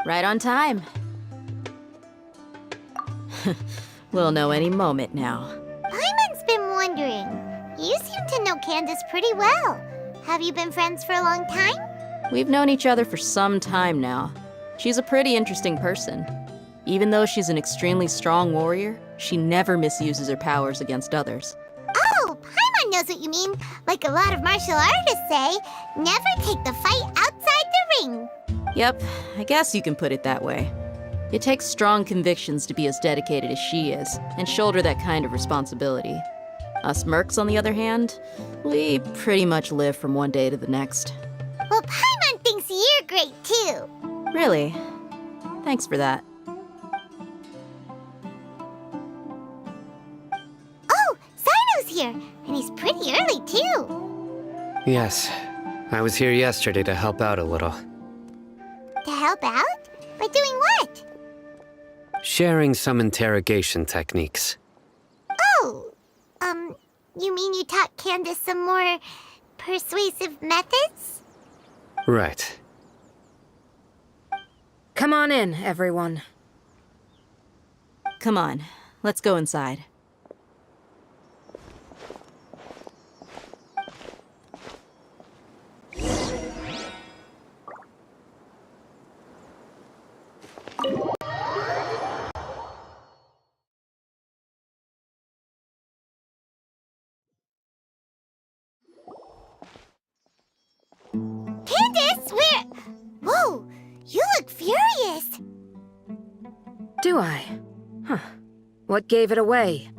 Right on time. We'll know any moment now. Paimon's been wondering. You seem to know Candace pretty well. Have you been friends for a long time? We've known each other for some time now. She's a pretty interesting person. Even though she's an extremely strong warrior, she never misuses her powers against others. Oh, Paimon knows what you mean. Like a lot of martial artists say, never take the fight outside the ring. Yep, I guess you can put it that way. It takes strong convictions to be as dedicated as she is, and shoulder that kind of responsibility. Us mercs, on the other hand, we pretty much live from one day to the next. Well, Paimon thinks you're great too. Really? Thanks for that. Oh, Sino's here, and he's pretty early too. Yes, I was here yesterday to help out a little. To help out? By doing what? Sharing some interrogation techniques. Oh, you mean you taught Candace some more persuasive methods? Right. Come on in, everyone. Come on, let's go inside. Candace, where? Whoa, you look furious. Do I? Huh. What gave it away?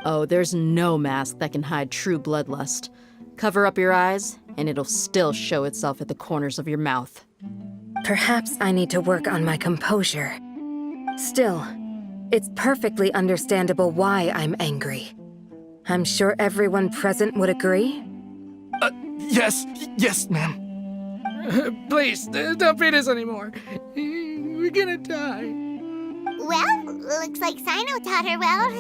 Oh, there's no mask that can hide true bloodlust. Cover up your eyes, and it'll still show itself at the corners of your mouth. Perhaps I need to work on my composure. Still, it's perfectly understandable why I'm angry. I'm sure everyone present would agree. Yes, ma'am. Please, don't beat us anymore. We're gonna die. Well, looks like Sino taught her well.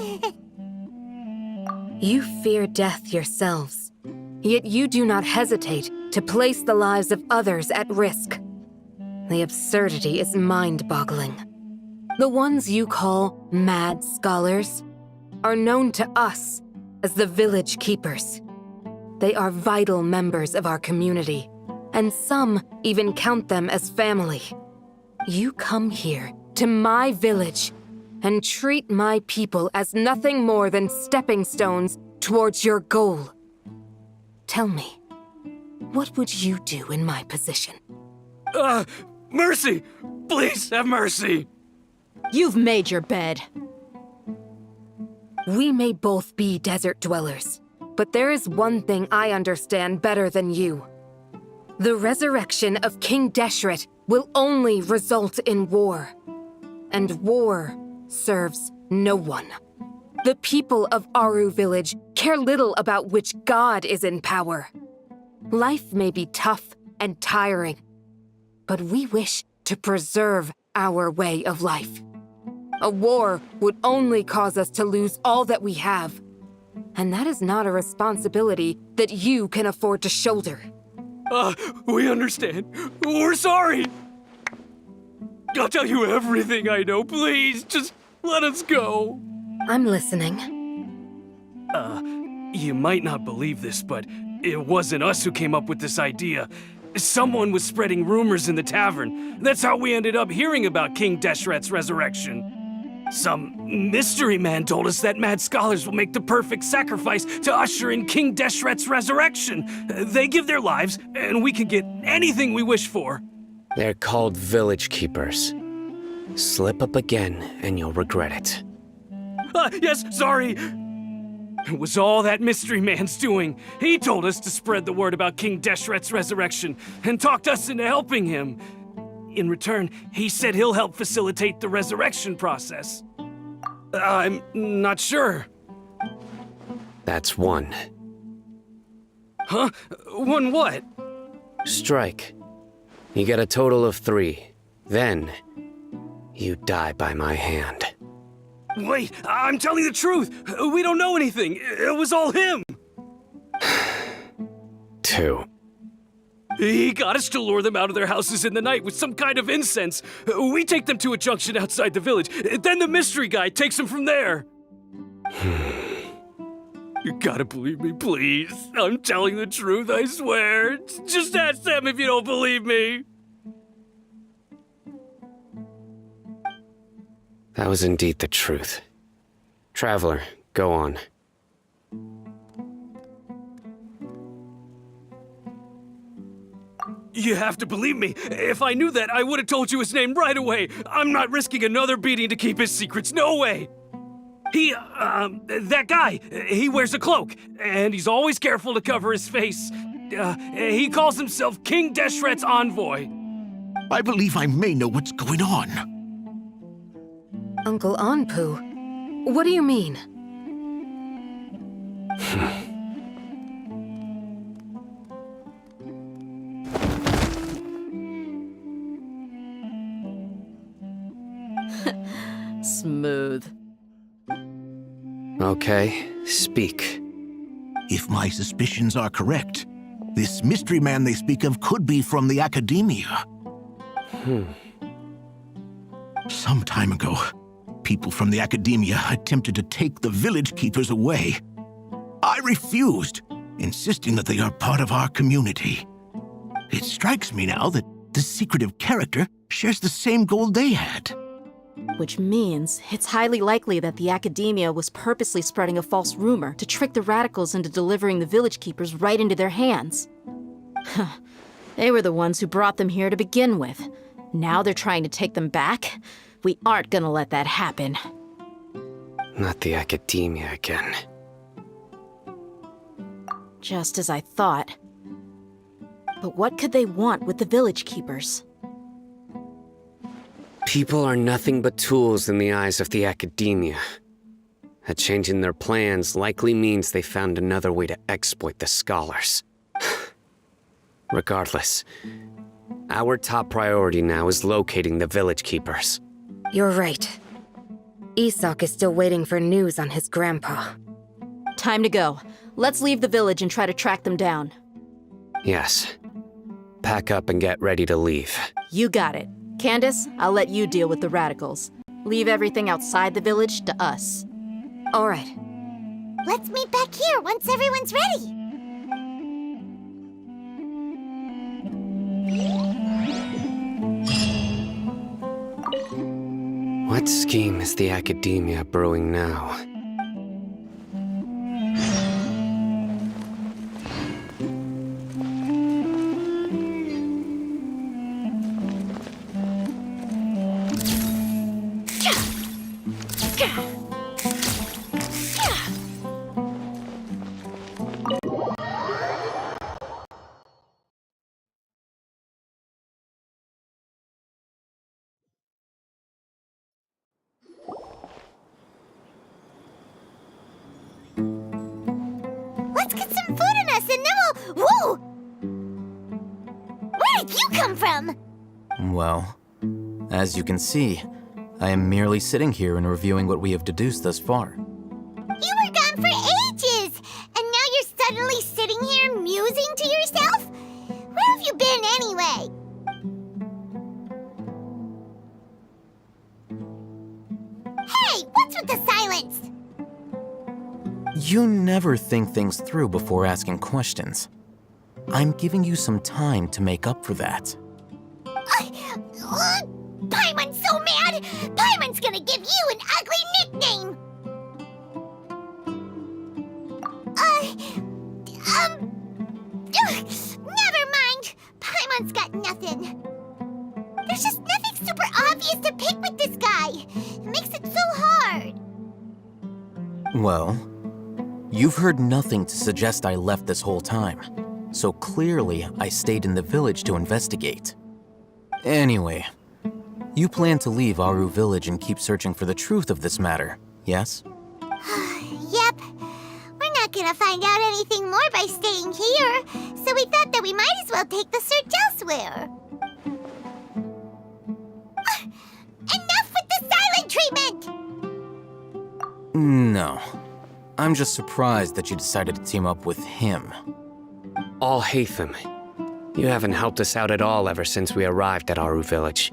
You fear death yourselves, yet you do not hesitate to place the lives of others at risk. The absurdity is mind-boggling. The ones you call mad scholars are known to us as the village keepers. They are vital members of our community, and some even count them as family. You come here to my village and treat my people as nothing more than stepping stones towards your goal. Tell me, what would you do in my position? Mercy! Please have mercy! You've made your bed. We may both be desert dwellers, but there is one thing I understand better than you. The resurrection of King Deshret will only result in war. And war serves no one. The people of Aru Village care little about which god is in power. Life may be tough and tiring, but we wish to preserve our way of life. A war would only cause us to lose all that we have. And that is not a responsibility that you can afford to shoulder. We understand. We're sorry. I'll tell you everything I know. Please, just let us go. I'm listening. You might not believe this, but it wasn't us who came up with this idea. Someone was spreading rumors in the tavern. That's how we ended up hearing about King Deshret's resurrection. Some mystery man told us that mad scholars will make the perfect sacrifice to usher in King Deshret's resurrection. They give their lives, and we can get anything we wish for. They're called village keepers. Slip up again, and you'll regret it. Yes, sorry. It was all that mystery man's doing. He told us to spread the word about King Deshret's resurrection, and talked us into helping him. In return, he said he'll help facilitate the resurrection process. I'm not sure. That's one. Huh? One what? Strike. You get a total of 3. Then, you die by my hand. Wait, I'm telling the truth. We don't know anything. It was all him. 2. He got us to lure them out of their houses in the night with some kind of incense. We take them to a junction outside the village. Then the mystery guy takes them from there. You gotta believe me, please. I'm telling the truth, I swear. Just ask them if you don't believe me. That was indeed the truth. Traveler, go on. You have to believe me. If I knew that, I would have told you his name right away. I'm not risking another beating to keep his secrets. No way. That guy, he wears a cloak, and he's always careful to cover his face. He calls himself King Deshret's envoy. I believe I may know what's going on. Uncle Anpu, what do you mean? Smooth. Okay, speak. If my suspicions are correct, this mystery man they speak of could be from the academia. Some time ago, people from the academia attempted to take the village keepers away. I refused, insisting that they are part of our community. It strikes me now that this secretive character shares the same goal they had. Which means it's highly likely that the academia was purposely spreading a false rumor to trick the radicals into delivering the village keepers right into their hands. They were the ones who brought them here to begin with. Now they're trying to take them back? We aren't gonna let that happen. Not the academia again. Just as I thought. But what could they want with the village keepers? People are nothing but tools in the eyes of the academia. A change in their plans likely means they found another way to exploit the scholars. Regardless, our top priority now is locating the village keepers. You're right. Isak is still waiting for news on his grandpa. Time to go. Let's leave the village and try to track them down. Yes. Pack up and get ready to leave. You got it. Candace, I'll let you deal with the radicals. Leave everything outside the village to us. All right. Let's meet back here once everyone's ready. What scheme is the academia brewing now? Let's get some food in us and then we'll... Whoa! Where did you come from? Well, as you can see, I am merely sitting here and reviewing what we have deduced thus far. You were gone for ages! And now you're suddenly sitting here musing to yourself? Where have you been anyway? Hey, what's with the silence? You never think things through before asking questions. I'm giving you some time to make up for that. Paimon's so mad! Paimon's gonna give you an ugly nickname! Never mind! Paimon's got nothing. There's just nothing super obvious to pick with this guy. It makes it so hard. Well, you've heard nothing to suggest I left this whole time, so clearly I stayed in the village to investigate. Anyway, you plan to leave Aru village and keep searching for the truth of this matter, yes? Yep. We're not gonna find out anything more by staying here, so we thought that we might as well take the search elsewhere. Enough with the silent treatment! No. I'm just surprised that you decided to team up with him. All Hatham. You haven't helped us out at all ever since we arrived at Aru Village.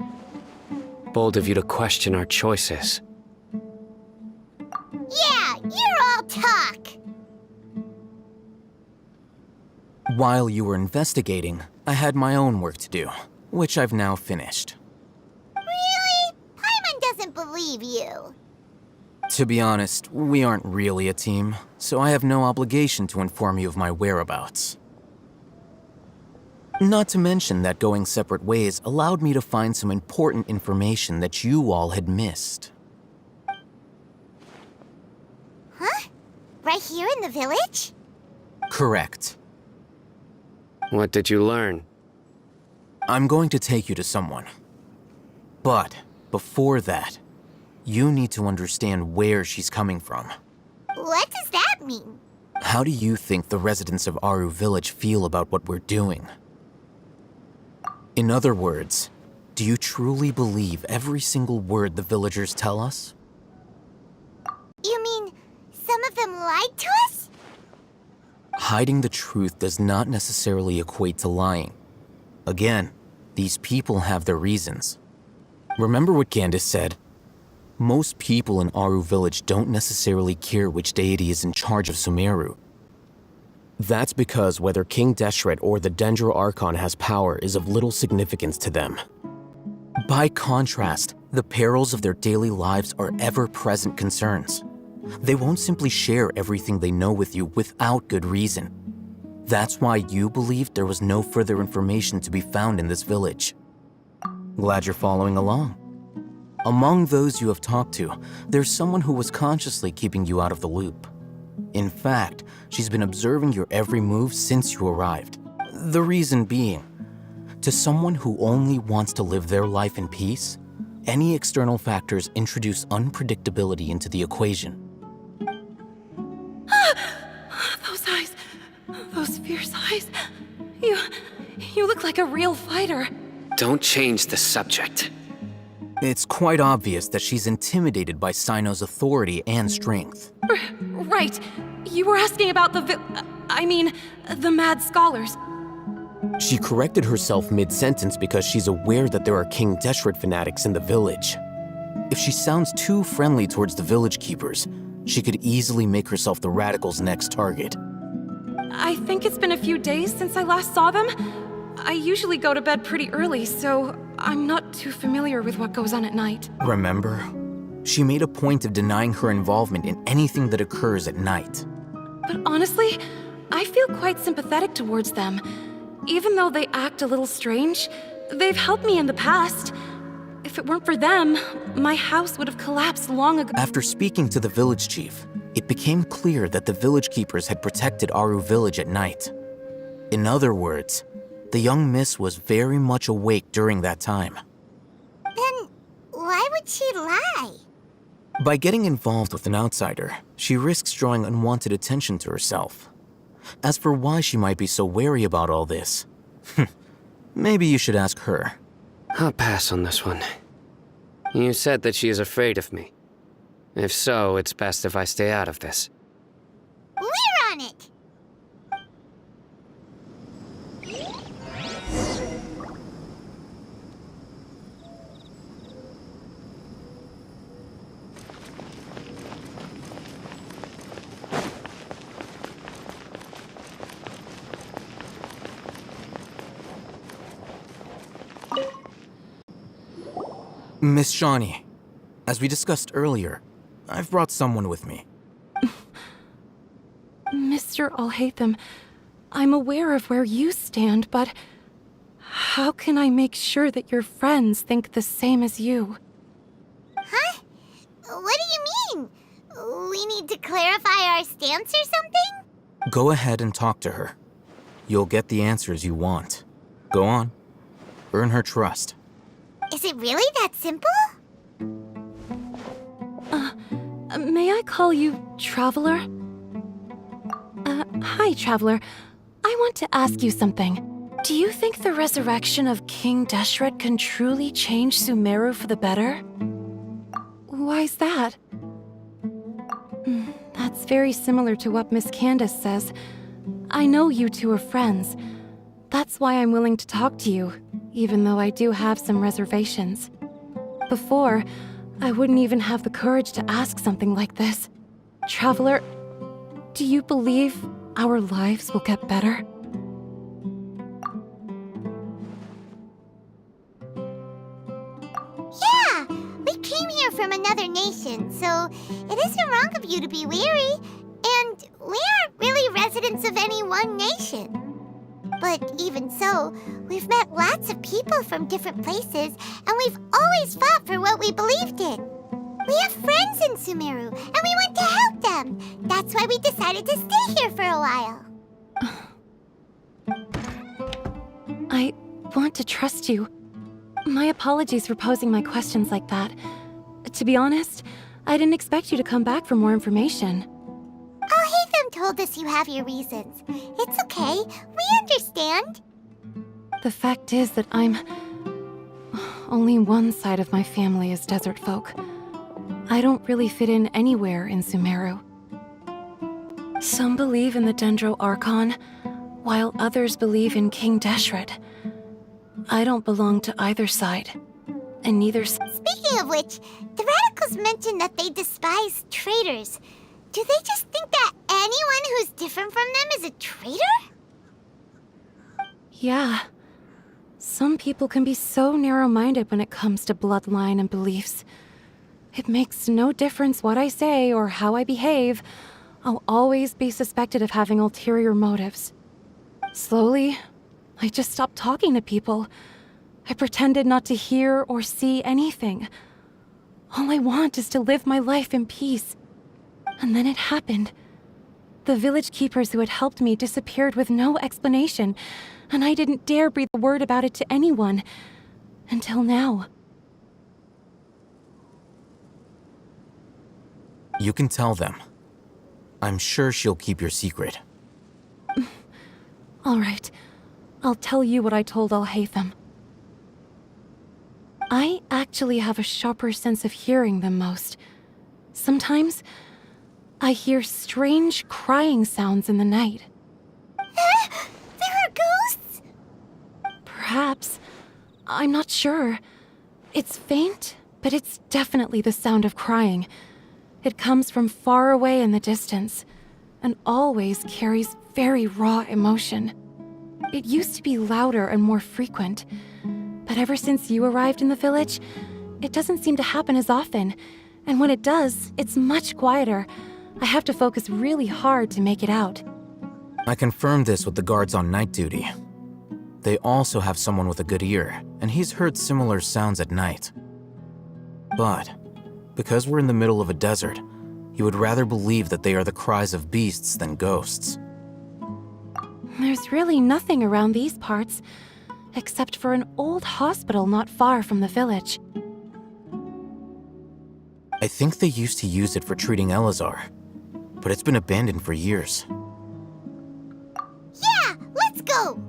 Bold of you to question our choices. Yeah, you're all talk. While you were investigating, I had my own work to do, which I've now finished. Really? Paimon doesn't believe you. To be honest, we aren't really a team, so I have no obligation to inform you of my whereabouts. Not to mention that going separate ways allowed me to find some important information that you all had missed. Huh? Right here in the village? Correct. What did you learn? I'm going to take you to someone. But before that, you need to understand where she's coming from. What does that mean? How do you think the residents of Aru Village feel about what we're doing? In other words, do you truly believe every single word the villagers tell us? You mean some of them lied to us? Hiding the truth does not necessarily equate to lying. Again, these people have their reasons. Remember what Candace said? Most people in Aru Village don't necessarily care which deity is in charge of Sumeru. That's because whether King Deshret or the Dendro Archon has power is of little significance to them. By contrast, the perils of their daily lives are ever-present concerns. They won't simply share everything they know with you without good reason. That's why you believed there was no further information to be found in this village. Glad you're following along. Among those you have talked to, there's someone who was consciously keeping you out of the loop. In fact, she's been observing your every move since you arrived. The reason being, to someone who only wants to live their life in peace, any external factors introduce unpredictability into the equation. Those eyes. Those fierce eyes. You look like a real fighter. Don't change the subject. It's quite obvious that she's intimidated by Sino's authority and strength. Right. You were asking about the the mad scholars. She corrected herself mid-sentence because she's aware that there are King Deshret fanatics in the village. If she sounds too friendly towards the village keepers, she could easily make herself the radicals' next target. I think it's been a few days since I last saw them. I usually go to bed pretty early, so I'm not too familiar with what goes on at night. Remember? She made a point of denying her involvement in anything that occurs at night. But honestly, I feel quite sympathetic towards them. Even though they act a little strange, they've helped me in the past. If it weren't for them, my house would have collapsed long ago. After speaking to the village chief, it became clear that the village keepers had protected Aru Village at night. In other words, the young miss was very much awake during that time. Then why would she lie? By getting involved with an outsider, she risks drawing unwanted attention to herself. As for why she might be so wary about all this, maybe you should ask her. I'll pass on this one. You said that she is afraid of me. If so, it's best if I stay out of this. We're on it! Miss Shawnee, as we discussed earlier, I've brought someone with me. Mr. Alhaitham, I'm aware of where you stand, but how can I make sure that your friends think the same as you? Huh? What do you mean? We need to clarify our stance or something? Go ahead and talk to her. You'll get the answers you want. Go on. Earn her trust. Is it really that simple? May I call you Traveler? Hi, Traveler. I want to ask you something. Do you think the resurrection of King Deshret can truly change Sumeru for the better? Why's that? That's very similar to what Miss Candace says. I know you two are friends, That's why I'm willing to talk to you, even though I do have some reservations. Before, I wouldn't even have the courage to ask something like this. Traveler, do you believe our lives will get better? Yeah, we came here from another nation, so it isn't wrong of you to be weary. And we aren't really residents of any one nation. But even so, we've met lots of people from different places, and we've always fought for what we believed in. We have friends in Sumeru, and we want to help them. That's why we decided to stay here for a while. I want to trust you. My apologies for posing my questions like that. To be honest, I didn't expect you to come back for more information. Hatham told us you have your reasons. It's okay. We understand. The fact is that only one side of my family is desert folk. I don't really fit in anywhere in Sumeru. Some believe in the Dendro Archon, while others believe in King Deshret. I don't belong to either side, and neither Speaking of which, the radicals mentioned that they despise traitors. Do they just think that anyone who's different from them is a traitor? Yeah. Some people can be so narrow-minded when it comes to bloodline and beliefs. It makes no difference what I say or how I behave. I'll always be suspected of having ulterior motives. Slowly, I just stopped talking to people. I pretended not to hear or see anything. All I want is to live my life in peace. And then it happened. The village keepers who had helped me disappeared with no explanation, and I didn't dare breathe a word about it to anyone. Until now. You can tell them. I'm sure she'll keep your secret. All right. I'll tell you what I told Al-Haytham. I actually have a sharper sense of hearing than most. Sometimes, I hear strange crying sounds in the night. There are ghosts? Perhaps. I'm not sure. It's faint, but it's definitely the sound of crying. It comes from far away in the distance, and always carries very raw emotion. It used to be louder and more frequent, but ever since you arrived in the village, it doesn't seem to happen as often, and when it does, it's much quieter. I have to focus really hard to make it out. I confirmed this with the guards on night duty. They also have someone with a good ear, and he's heard similar sounds at night. But, because we're in the middle of a desert, he would rather believe that they are the cries of beasts than ghosts. There's really nothing around these parts, except for an old hospital not far from the village. I think they used to use it for treating Elazar, but it's been abandoned for years. Yeah, let's go!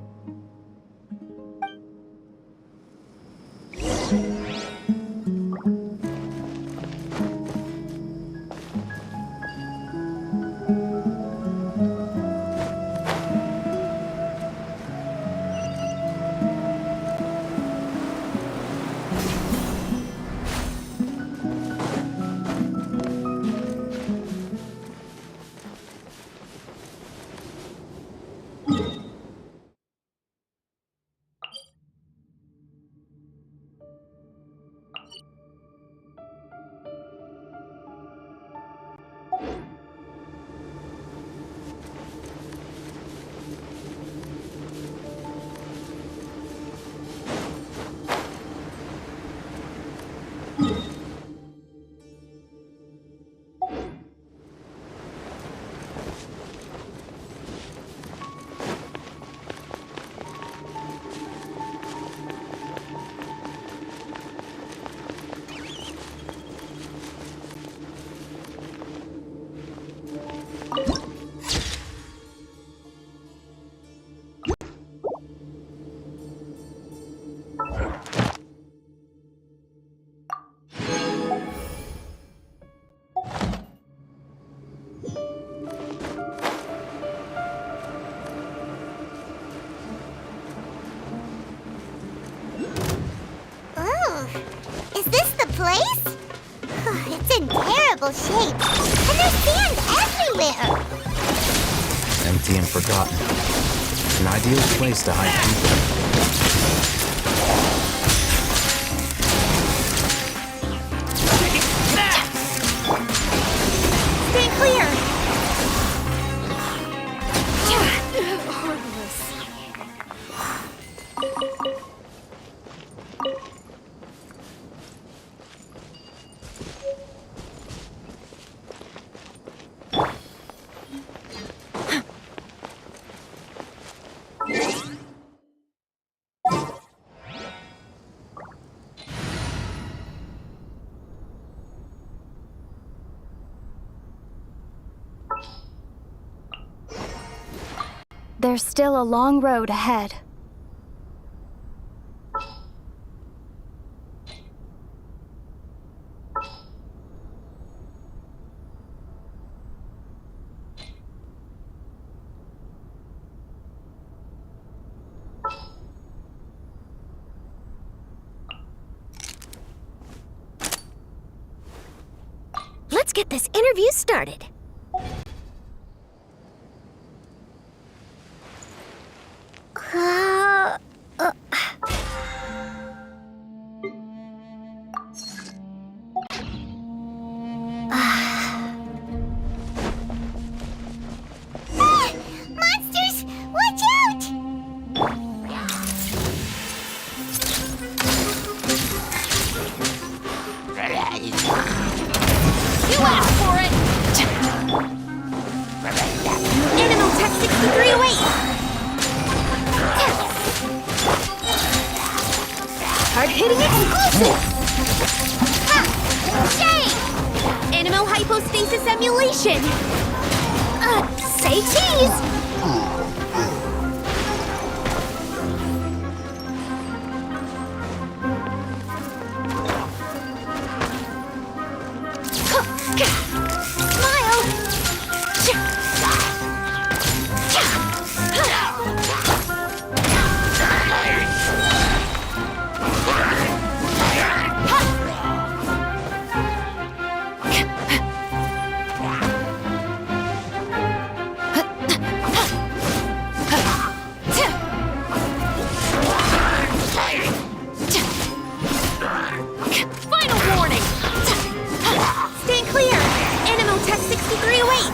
place? It's in terrible shape, and there's sand everywhere. Empty and forgotten. An ideal place to hide people. Stay clear. There's still a long road ahead. Let's get this interview started. Monsters! Watch out! You asked for it! Animal Tech 6308! Hard-hitting exclusive! Ha! Shame! Animal hypostasis emulation! Say cheese! Final warning! Stand clear! Animal Tech 6308!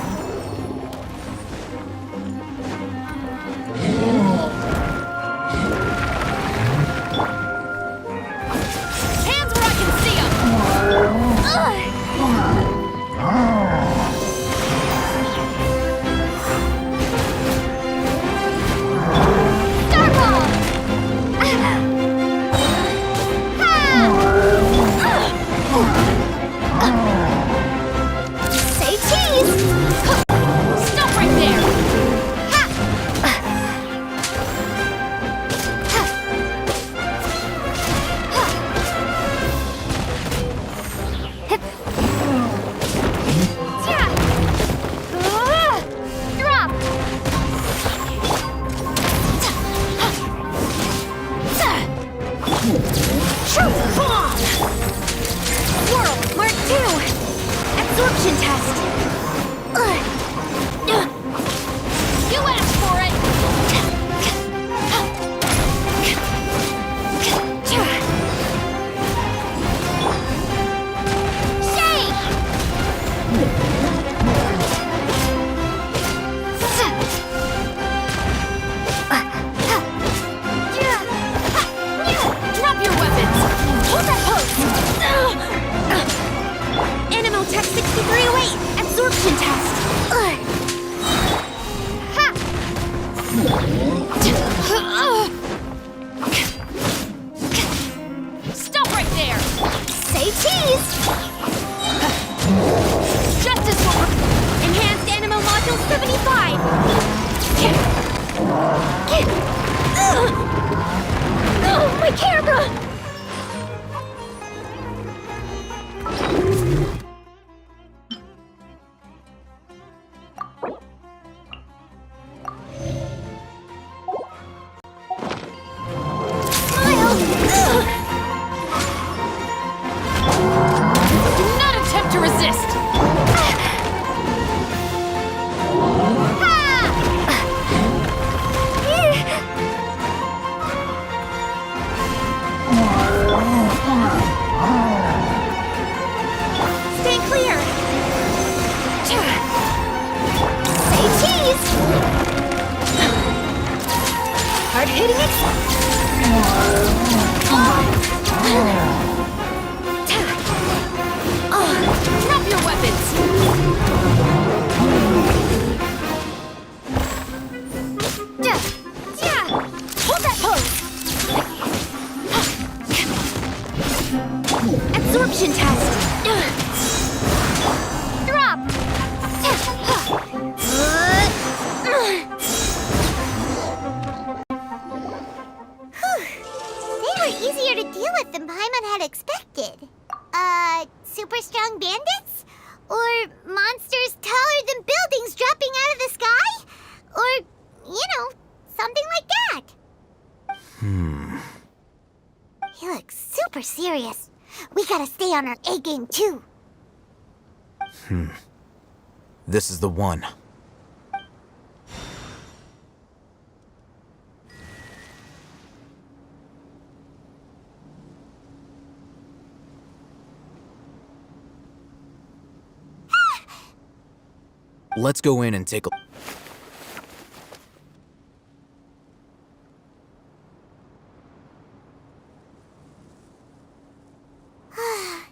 Hands where I can see 'em! Say cheese! Stop right there! Drop! Truth bomb! Whirl, Mark 2! Absorption test! You asked for it! Shake! Drop your weapons! Hold that pose! Animal Tech 6308! Absorption test! Ha! Stop right there! Say cheese! Justice will... Enhanced Animal Module 75! Oh, my camera! Smile! Absorption test! Drop! They were easier to deal with than Paimon had expected. Super strong bandits? Or monsters taller than buildings dropping out of the sky? Or, something like that. He looks super serious. We gotta stay on our A game too. This is the one. Let's go in and take a...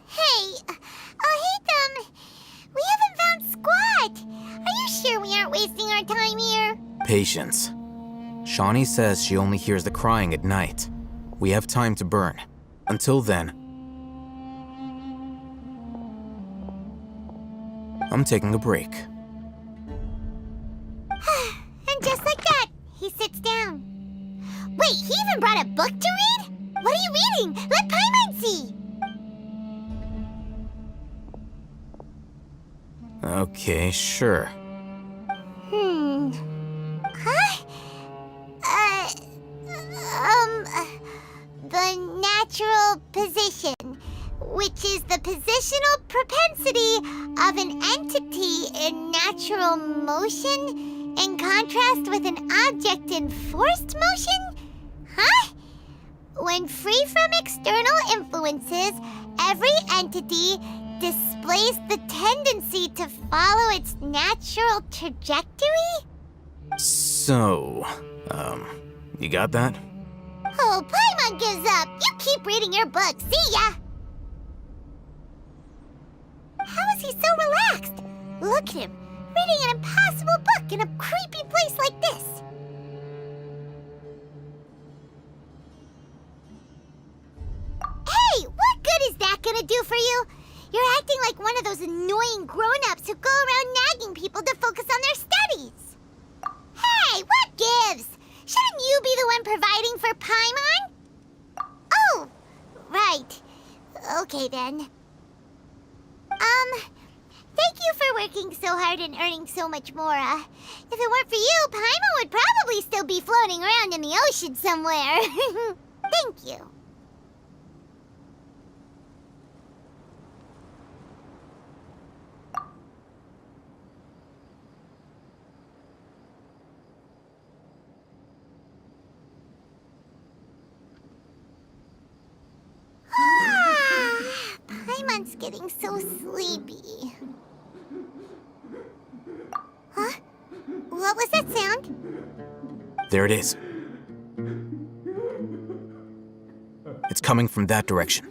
Hey, we haven't found Squat. Are you sure we aren't wasting our time here? Patience. Shawnee says she only hears the crying at night. We have time to burn. Until then, I'm taking a break. And just like that, he sits down. Wait, he even brought a book to read? What are you reading? Let Paimon see! Okay, sure. Huh? The natural position, which is the positional propensity of an entity in natural motion in contrast with an object in forced motion? Huh? When free from external influences, every entity displays the tendency to follow its natural trajectory? So, you got that? Oh, Paimon gives up. You keep reading your book. See ya! How is he so relaxed? Look at him, reading an impossible book in a creepy place like this. Hey, what good is that gonna do for you? You're acting like one of those annoying grown-ups who go around nagging people to focus on their studies. Hey, what gives? Shouldn't you be the one providing for Paimon? Oh, right. Okay then. Thank you for working so hard and earning so much more. If it weren't for you, Paimon would probably still be floating around in the ocean somewhere. Thank you. Paimon's getting so sleepy. Huh? What was that sound? There it is. It's coming from that direction.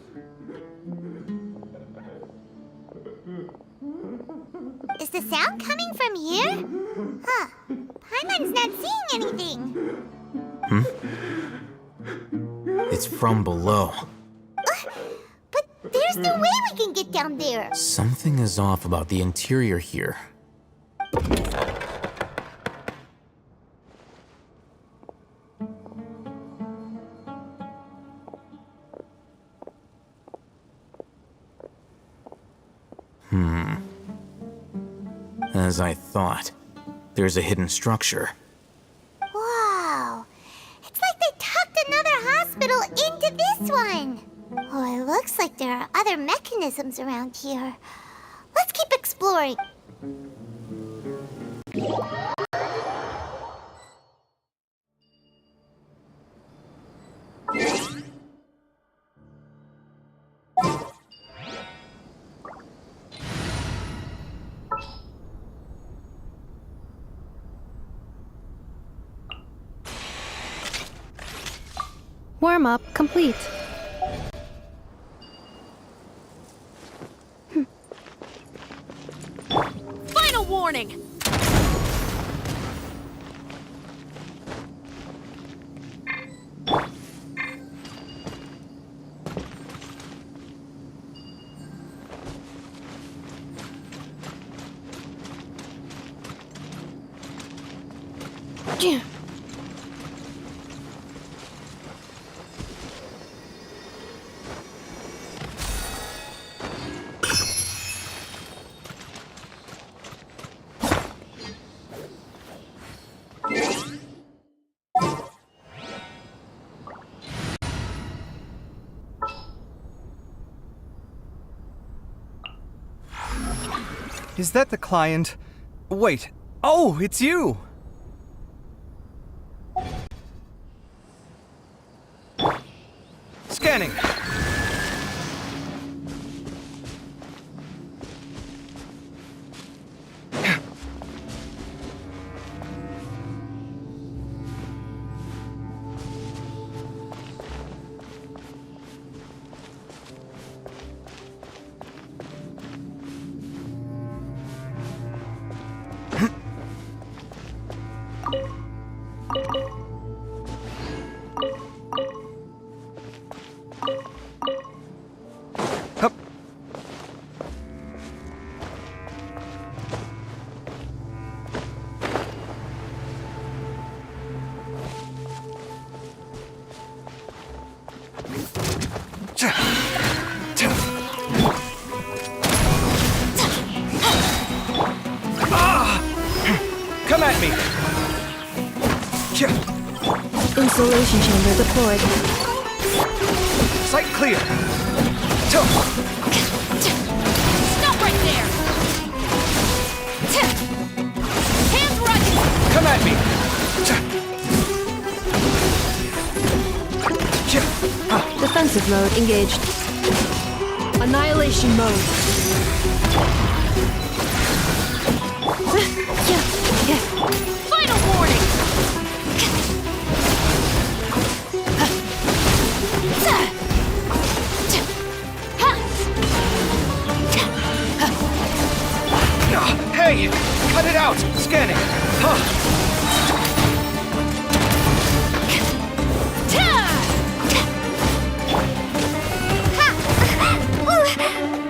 Is the sound coming from here? Huh. Paimon's not seeing anything. It's from below. But there's no way we can get down there. Something is off about the interior here. As I thought, there's a hidden structure. Wow. It's like they tucked another hospital into this one. Oh, it looks like there are other mechanisms around here. Let's keep exploring. Warm-up complete. Final warning! Is that the client? Wait. Oh, it's you! Scanning. Hup. Come at me! Insulation chamber deployed. Sight clear! Stop right there! Hands running! Come at me! Defensive mode engaged. Annihilation mode. Final warning! Hey! Cut it out! Scanning!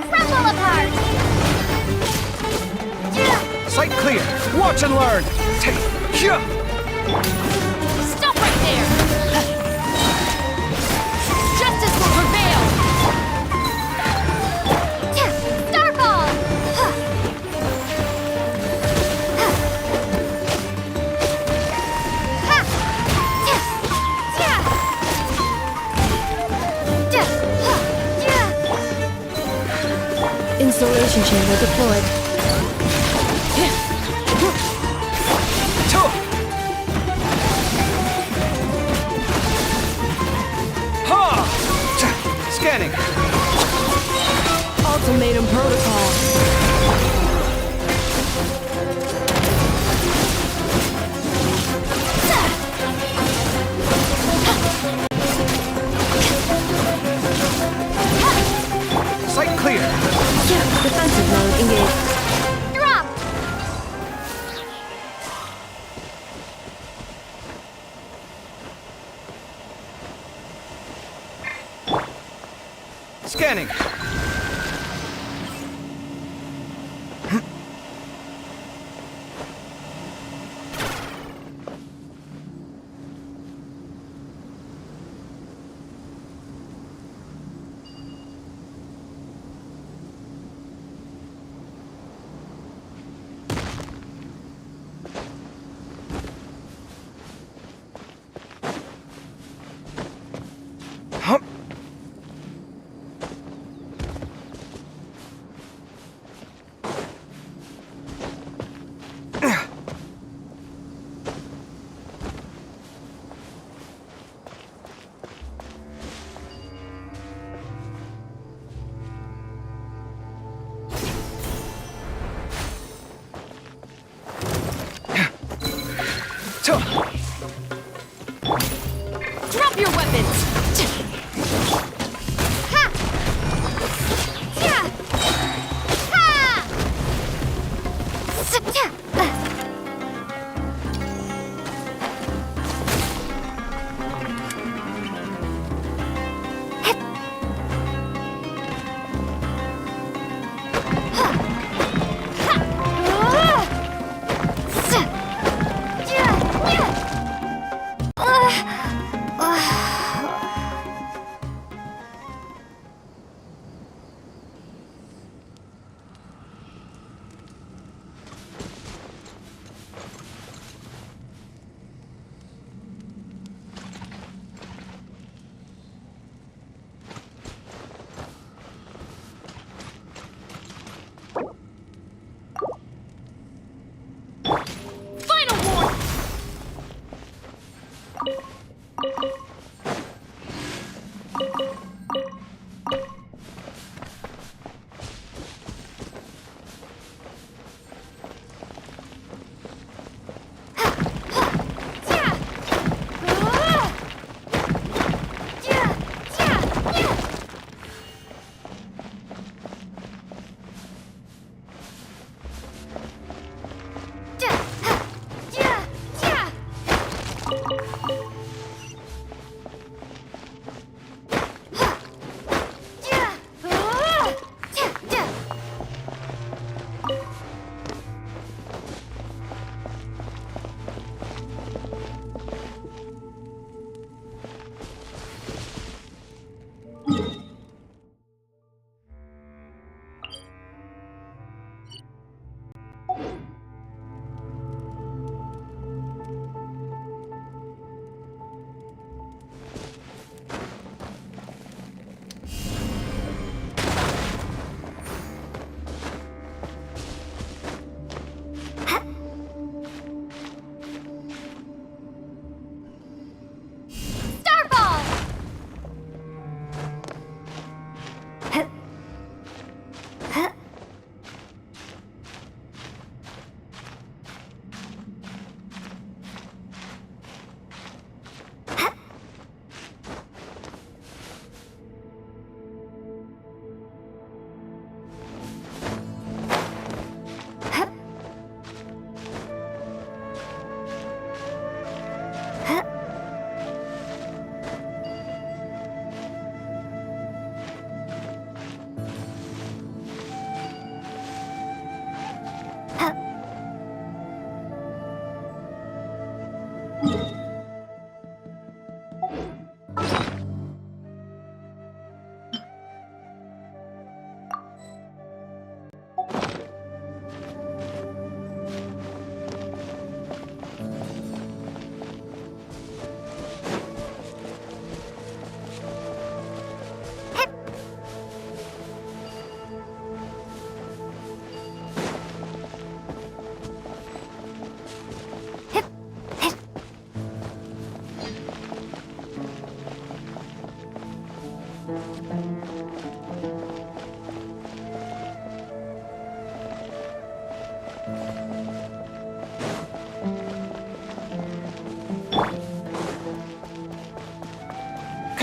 Crumble apart! Sight clear! Watch and learn! Stop right there! Justice will prevail! Starball! Insulation chamber deployed. Scanning! Ultimatum protocol. Sight clear! Defensive mode engaged. Drop! Scanning!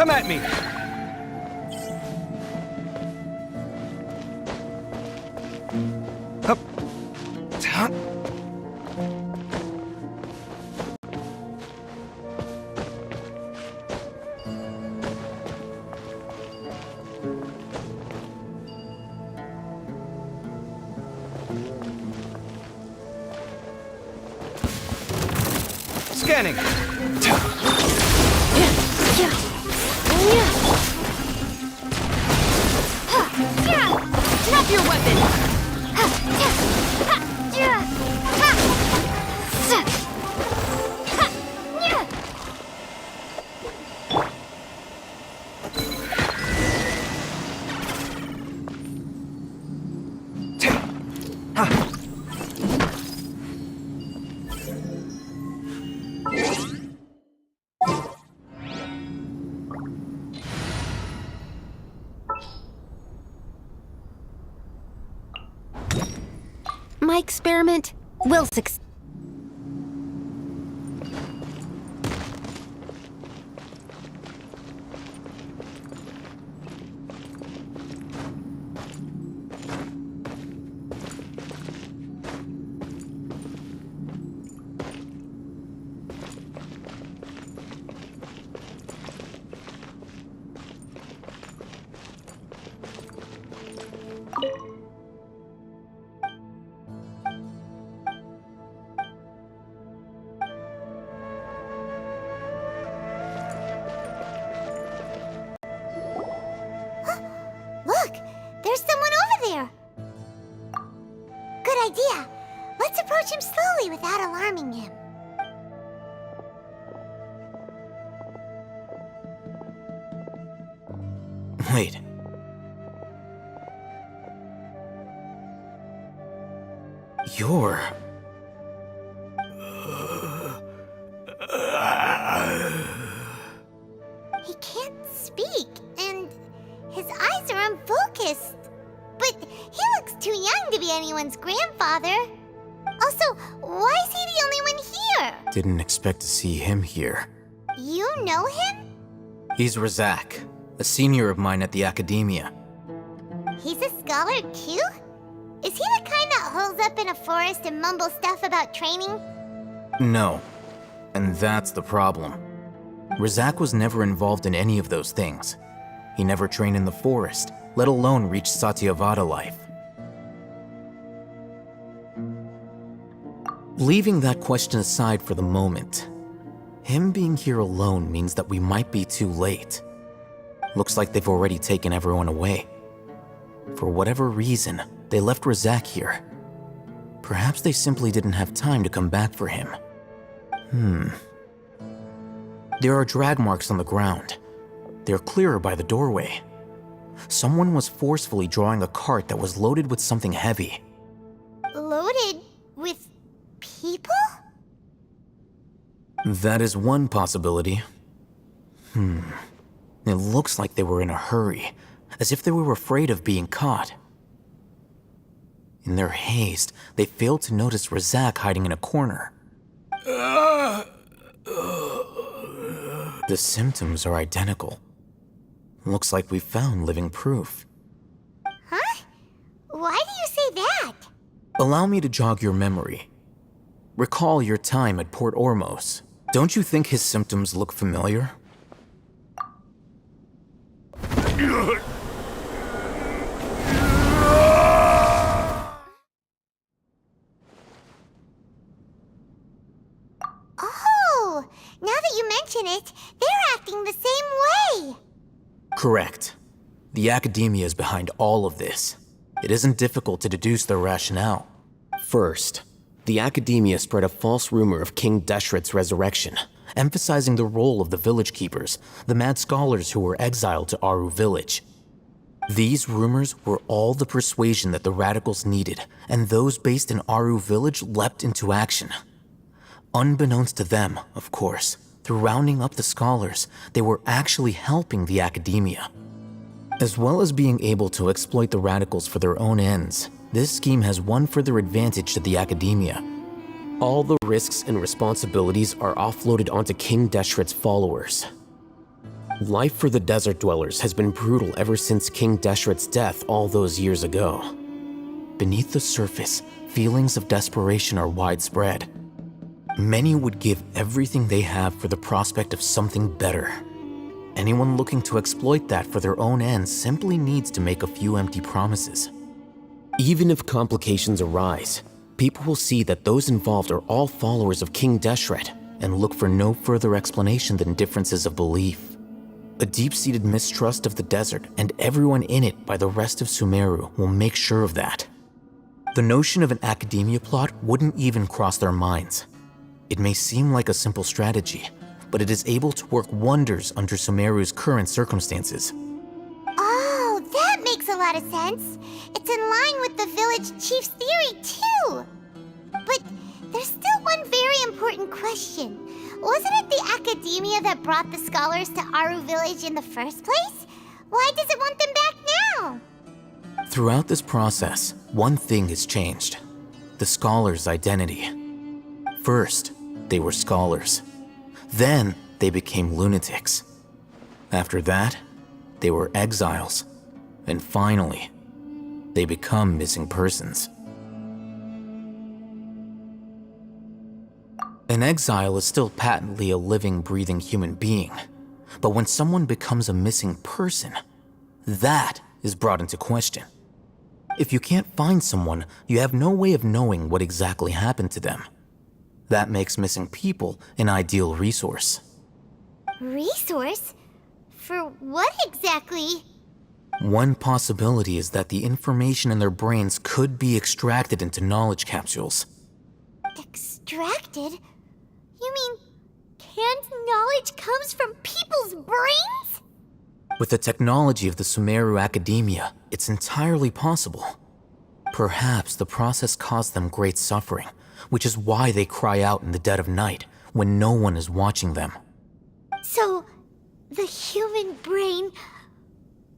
Come at me! Hup. Hup. Scanning. Drop your weapon! My experiment will succeed. Look! There's someone over there! Good idea. Let's approach him slowly without alarming him. Wait. You're... He can't speak, and his eyes are unfocused. But he looks too young to be anyone's grandfather. Also, why is he the only one here? Didn't expect to see him here. You know him? He's Razak, a senior of mine at the Academia. He's a scholar too? Is he the kind that holes up in a forest and mumbles stuff about training? No. And that's the problem. Razak was never involved in any of those things. He never trained in the forest, let alone reach Satyavada life. Leaving that question aside for the moment, him being here alone means that we might be too late. Looks like they've already taken everyone away. For whatever reason, they left Razak here. Perhaps they simply didn't have time to come back for him. There are drag marks on the ground. They're clearer by the doorway. Someone was forcefully drawing a cart that was loaded with something heavy. Loaded with people? That is one possibility. It looks like they were in a hurry, as if they were afraid of being caught. In their haste, they failed to notice Razak hiding in a corner. The symptoms are identical. Looks like we found living proof. Huh? Why do you say that? Allow me to jog your memory. Recall your time at Port Ormos. Don't you think his symptoms look familiar? Oh, now that you mention it, they're acting the same way. Correct. The Academia is behind all of this. It isn't difficult to deduce their rationale. First, the Academia spread a false rumor of King Deshret's resurrection, emphasizing the role of the village keepers, the mad scholars who were exiled to Aru village. These rumors were all the persuasion that the radicals needed, and those based in Aru village leapt into action. Unbeknownst to them, of course, through rounding up the scholars, they were actually helping the Academia. As well as being able to exploit the radicals for their own ends, this scheme has one further advantage to the Academia. All the risks and responsibilities are offloaded onto King Deshret's followers. Life for the desert dwellers has been brutal ever since King Deshret's death all those years ago. Beneath the surface, feelings of desperation are widespread. Many would give everything they have for the prospect of something better. Anyone looking to exploit that for their own ends simply needs to make a few empty promises. Even if complications arise, people will see that those involved are all followers of King Deshret and look for no further explanation than differences of belief. A deep-seated mistrust of the desert and everyone in it by the rest of Sumeru will make sure of that. The notion of an academia plot wouldn't even cross their minds. It may seem like a simple strategy, but it is able to work wonders under Sumeru's current circumstances. Oh, that makes a lot of sense. It's in line with the village chief's theory, too. But there's still one very important question. Wasn't it the academia that brought the scholars to Aru village in the first place? Why does it want them back now? Throughout this process, one thing has changed: the scholars' identity. First, they were scholars. Then, they became lunatics. After that, they were exiles. And finally, they become missing persons. An exile is still patently a living, breathing human being. But when someone becomes a missing person, that is brought into question. If you can't find someone, you have no way of knowing what exactly happened to them. That makes missing people an ideal resource. Resource? For what exactly? One possibility is that the information in their brains could be extracted into knowledge capsules. Extracted? You mean canned knowledge comes from people's brains? With the technology of the Sumeru Academia, it's entirely possible. Perhaps the process caused them great suffering, which is why they cry out in the dead of night when no one is watching them. So, the human brain...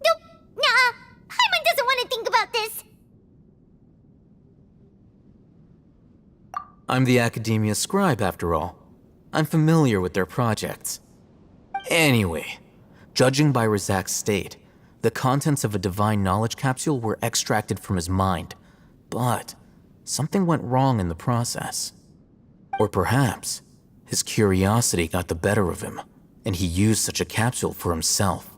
Nope, nah, Paimon doesn't want to think about this. I'm the Academia scribe, after all. I'm familiar with their projects. Anyway, judging by Razak's state, the contents of a divine knowledge capsule were extracted from his mind, but something went wrong in the process. Or perhaps his curiosity got the better of him, and he used such a capsule for himself.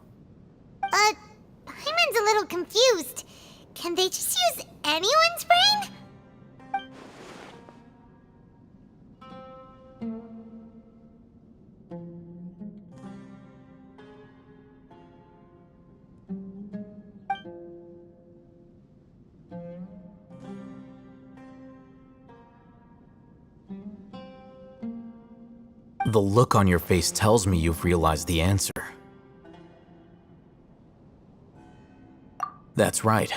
Paimon's a little confused. Can they just use anyone's brain? The look on your face tells me you've realized the answer. That's right.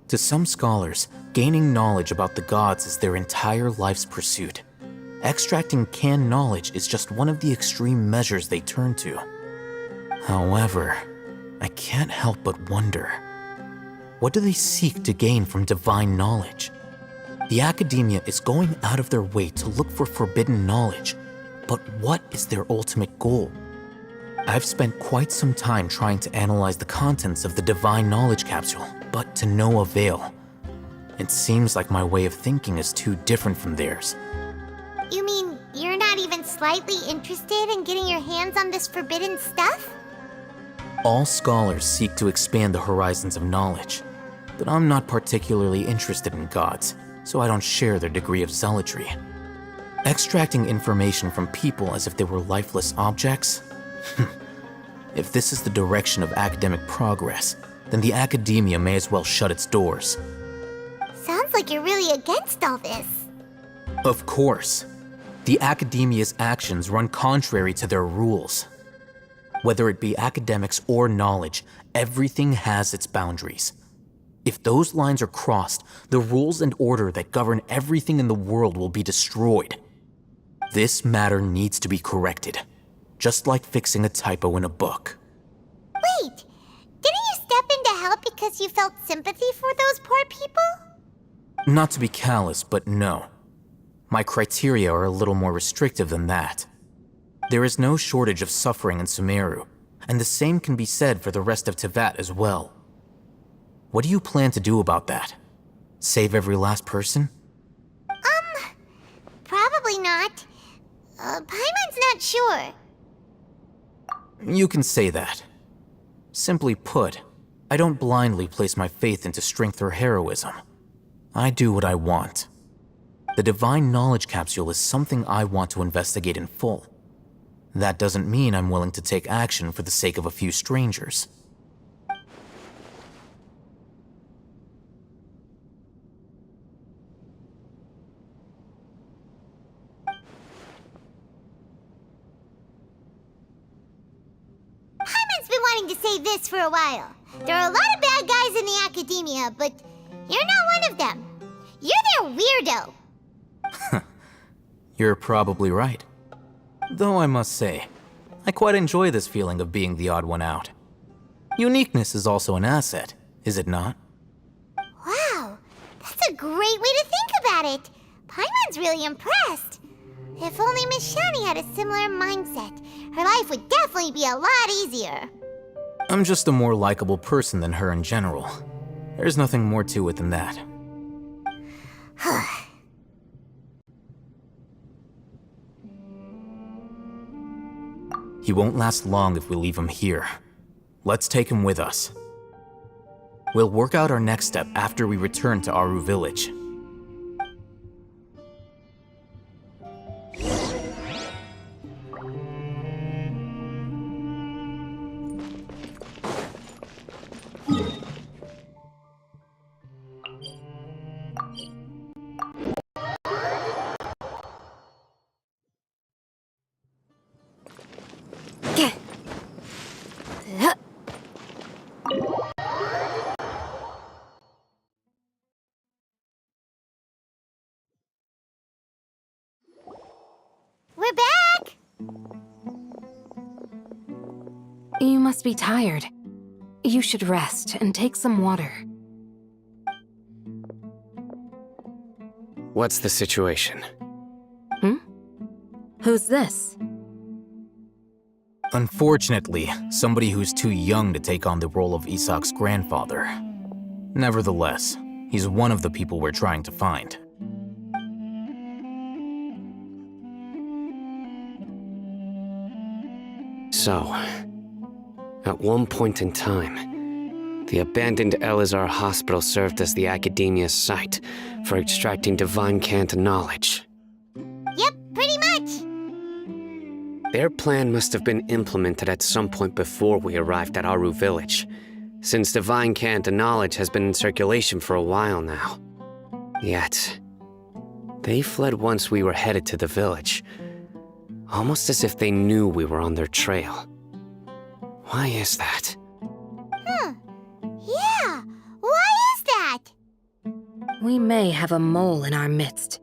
To some scholars, gaining knowledge about the gods is their entire life's pursuit. Extracting canned knowledge is just one of the extreme measures they turn to. However, I can't help but wonder, what do they seek to gain from divine knowledge? The Academia is going out of their way to look for forbidden knowledge, but what is their ultimate goal? I've spent quite some time trying to analyze the contents of the divine knowledge capsule, but to no avail. It seems like my way of thinking is too different from theirs. You mean you're not even slightly interested in getting your hands on this forbidden stuff? All scholars seek to expand the horizons of knowledge, but I'm not particularly interested in gods, so I don't share their degree of zealotry. Extracting information from people as if they were lifeless objects? If this is the direction of academic progress, then the Academia may as well shut its doors. Sounds like you're really against all this. Of course. The Academia's actions run contrary to their rules. Whether it be academics or knowledge, everything has its boundaries. If those lines are crossed, the rules and order that govern everything in the world will be destroyed. This matter needs to be corrected, just like fixing a typo in a book. Wait, didn't you step in to help because you felt sympathy for those poor people? Not to be callous, but no. My criteria are a little more restrictive than that. There is no shortage of suffering in Sumeru, and the same can be said for the rest of Teyvat as well. What do you plan to do about that? Save every last person? Probably not. Paimon's not sure. You can say that. Simply put, I don't blindly place my faith into strength or heroism. I do what I want. The Divine Knowledge Capsule is something I want to investigate in full. That doesn't mean I'm willing to take action for the sake of a few strangers. Paimon's been wanting to say this for a while. There are a lot of bad guys in the academia, but you're not one of them. You're their weirdo. You're probably right. Though I must say, I quite enjoy this feeling of being the odd one out. Uniqueness is also an asset, is it not? Wow, that's a great way to think about it. Paimon's really impressed. If only Miss Shani had a similar mindset, her life would definitely be a lot easier. I'm just a more likable person than her in general. There's nothing more to it than that. He won't last long if we leave him here. Let's take him with us. We'll work out our next step after we return to Aru Village. We're back! You must be tired. You should rest and take some water. What's the situation? Who's this? Unfortunately, somebody who's too young to take on the role of Isak's grandfather. Nevertheless, he's one of the people we're trying to find. So, at one point in time, the abandoned Elazar Hospital served as the Academia's site for extracting divine cant knowledge. Yep, pretty much. Their plan must have been implemented at some point before we arrived at Aru Village, since divine cant knowledge has been in circulation for a while now. Yet, they fled once we were headed to the village, almost as if they knew we were on their trail. Why is that? Yeah, why is that? We may have a mole in our midst.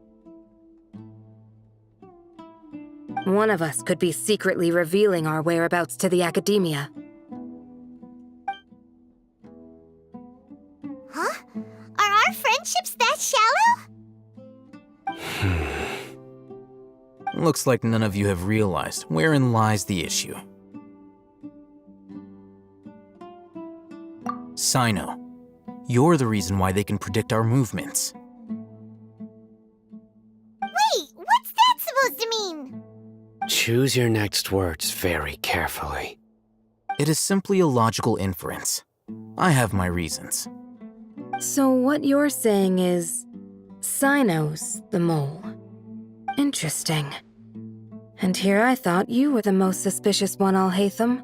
One of us could be secretly revealing our whereabouts to the Academia. Huh? Are our friendships that shallow? Looks like none of you have realized wherein lies the issue. Sino, you're the reason why they can predict our movements. Wait, what's that supposed to mean? Choose your next words very carefully. It is simply a logical inference. I have my reasons. So what you're saying is... Sino's the mole. Interesting. And here I thought you were the most suspicious one, Alhaitham,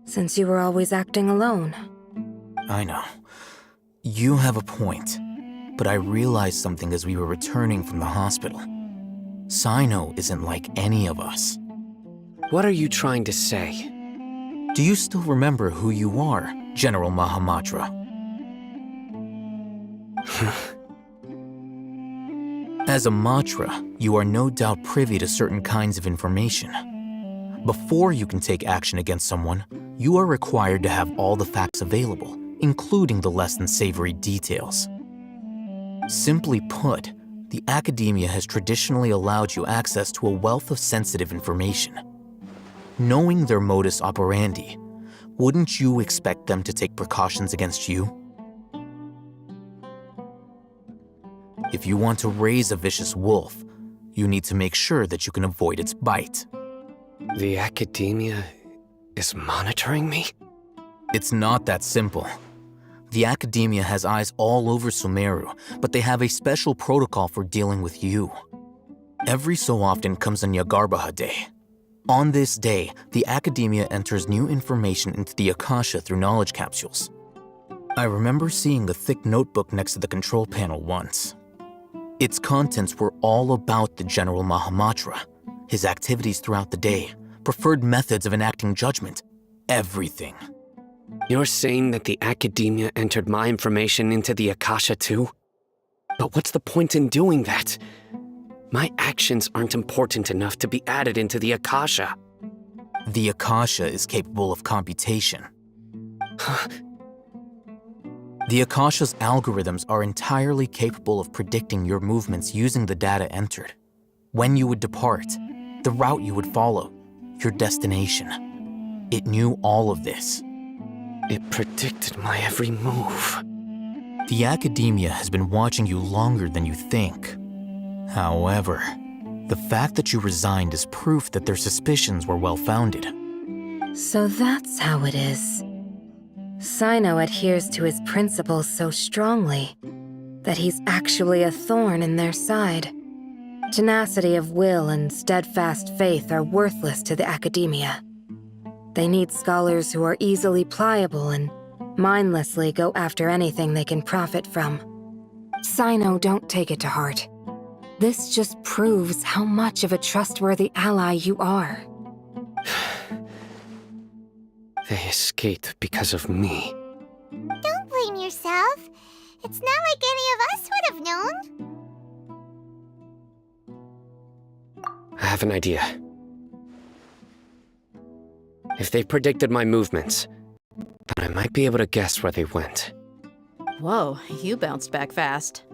since you were always acting alone. I know. You have a point, but I realized something as we were returning from the hospital. Sino isn't like any of us. What are you trying to say? Do you still remember who you are, General Mahamatra? As a Matra, you are no doubt privy to certain kinds of information. Before you can take action against someone, you are required to have all the facts available, including the less than savory details. Simply put, the Academia has traditionally allowed you access to a wealth of sensitive information. Knowing their modus operandi, wouldn't you expect them to take precautions against you? If you want to raise a vicious wolf, you need to make sure that you can avoid its bite. The academia is monitoring me? It's not that simple. The academia has eyes all over Sumeru, but they have a special protocol for dealing with you. Every so often comes a Nyagarbaha Day. On this day, the academia enters new information into the Akasha through knowledge capsules. I remember seeing a thick notebook next to the control panel once. Its contents were all about the General Mahamatra, his activities throughout the day, preferred methods of enacting judgment, everything. You're saying that the academia entered my information into the Akasha too? But what's the point in doing that? My actions aren't important enough to be added into the Akasha. The Akasha is capable of computation. The Akasha's algorithms are entirely capable of predicting your movements using the data entered. When you would depart, the route you would follow, your destination. It knew all of this. It predicted my every move. The academia has been watching you longer than you think. However, the fact that you resigned is proof that their suspicions were well-founded. So that's how it is. Sino adheres to his principles so strongly that he's actually a thorn in their side. Tenacity of will and steadfast faith are worthless to the academia. They need scholars who are easily pliable and mindlessly go after anything they can profit from. Sino, don't take it to heart. This just proves how much of a trustworthy ally you are. They escaped because of me. Don't blame yourself. It's not like any of us would have known. I have an idea. If they predicted my movements, then I might be able to guess where they went. Whoa, you bounced back fast.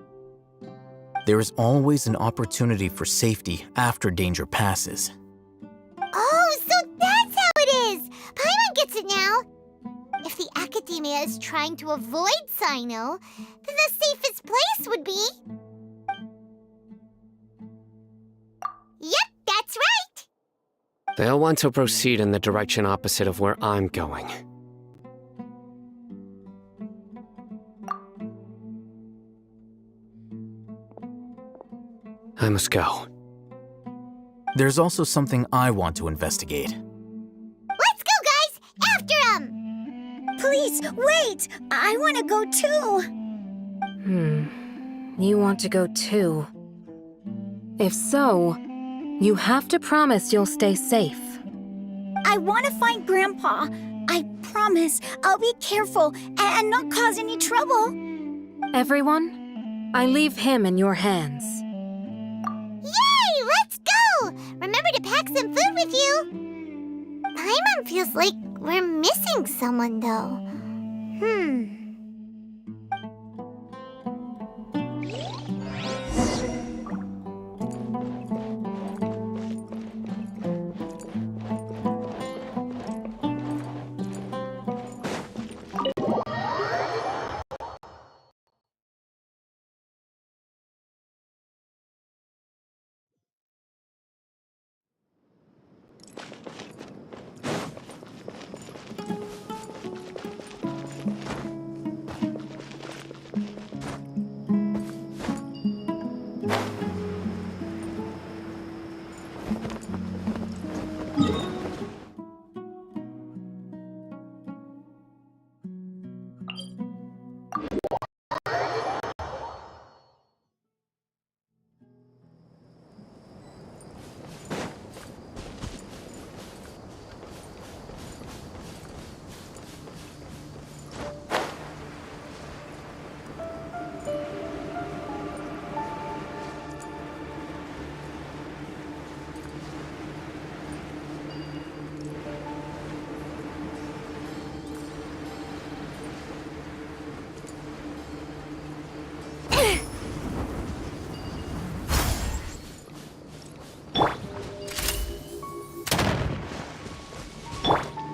There is always an opportunity for safety after danger passes. Oh, so that's how it is! Paimon gets it now! If the academia is trying to avoid Sino, then the safest place would be... Yep, that's right! They'll want to proceed in the direction opposite of where I'm going. I must go. There's also something I want to investigate. Let's go, guys! After him! Please, wait! I want to go too! You want to go too? If so, you have to promise you'll stay safe. I want to find Grandpa. I promise I'll be careful and not cause any trouble. Everyone, I leave him in your hands. Yay! Let's go! Remember to pack some food with you. Paimon feels like we're missing someone, though.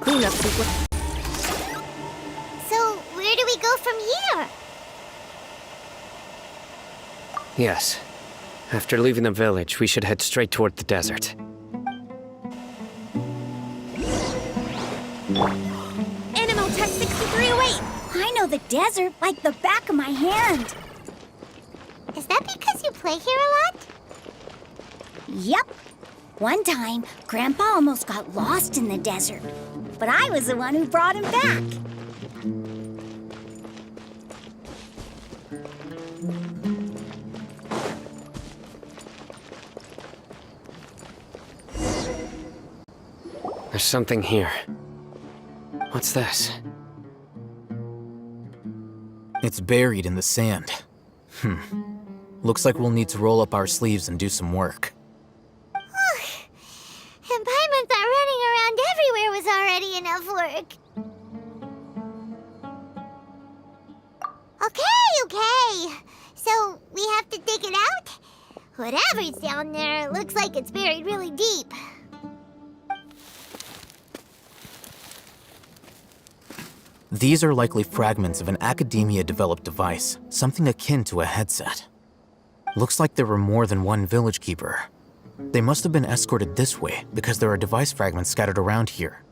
Cleanup sequence. Yes. After leaving the village, we should head straight toward the desert. Animal Tech 6308! I know the desert like the back of my hand. Is that because you play here a lot? Yep. One time, Grandpa almost got lost in the desert, but I was the one who brought him back. There's something here. What's this? It's buried in the sand. Looks like we'll need to roll up our sleeves and do some work. And Paimon thought running around everywhere was already enough work. Okay. So, we have to dig it out? Whatever's down there looks like it's buried really deep. These are likely fragments of an academia-developed device, something akin to a headset. Looks like there were more than one village keeper. They must have been escorted this way because there are device fragments scattered around here.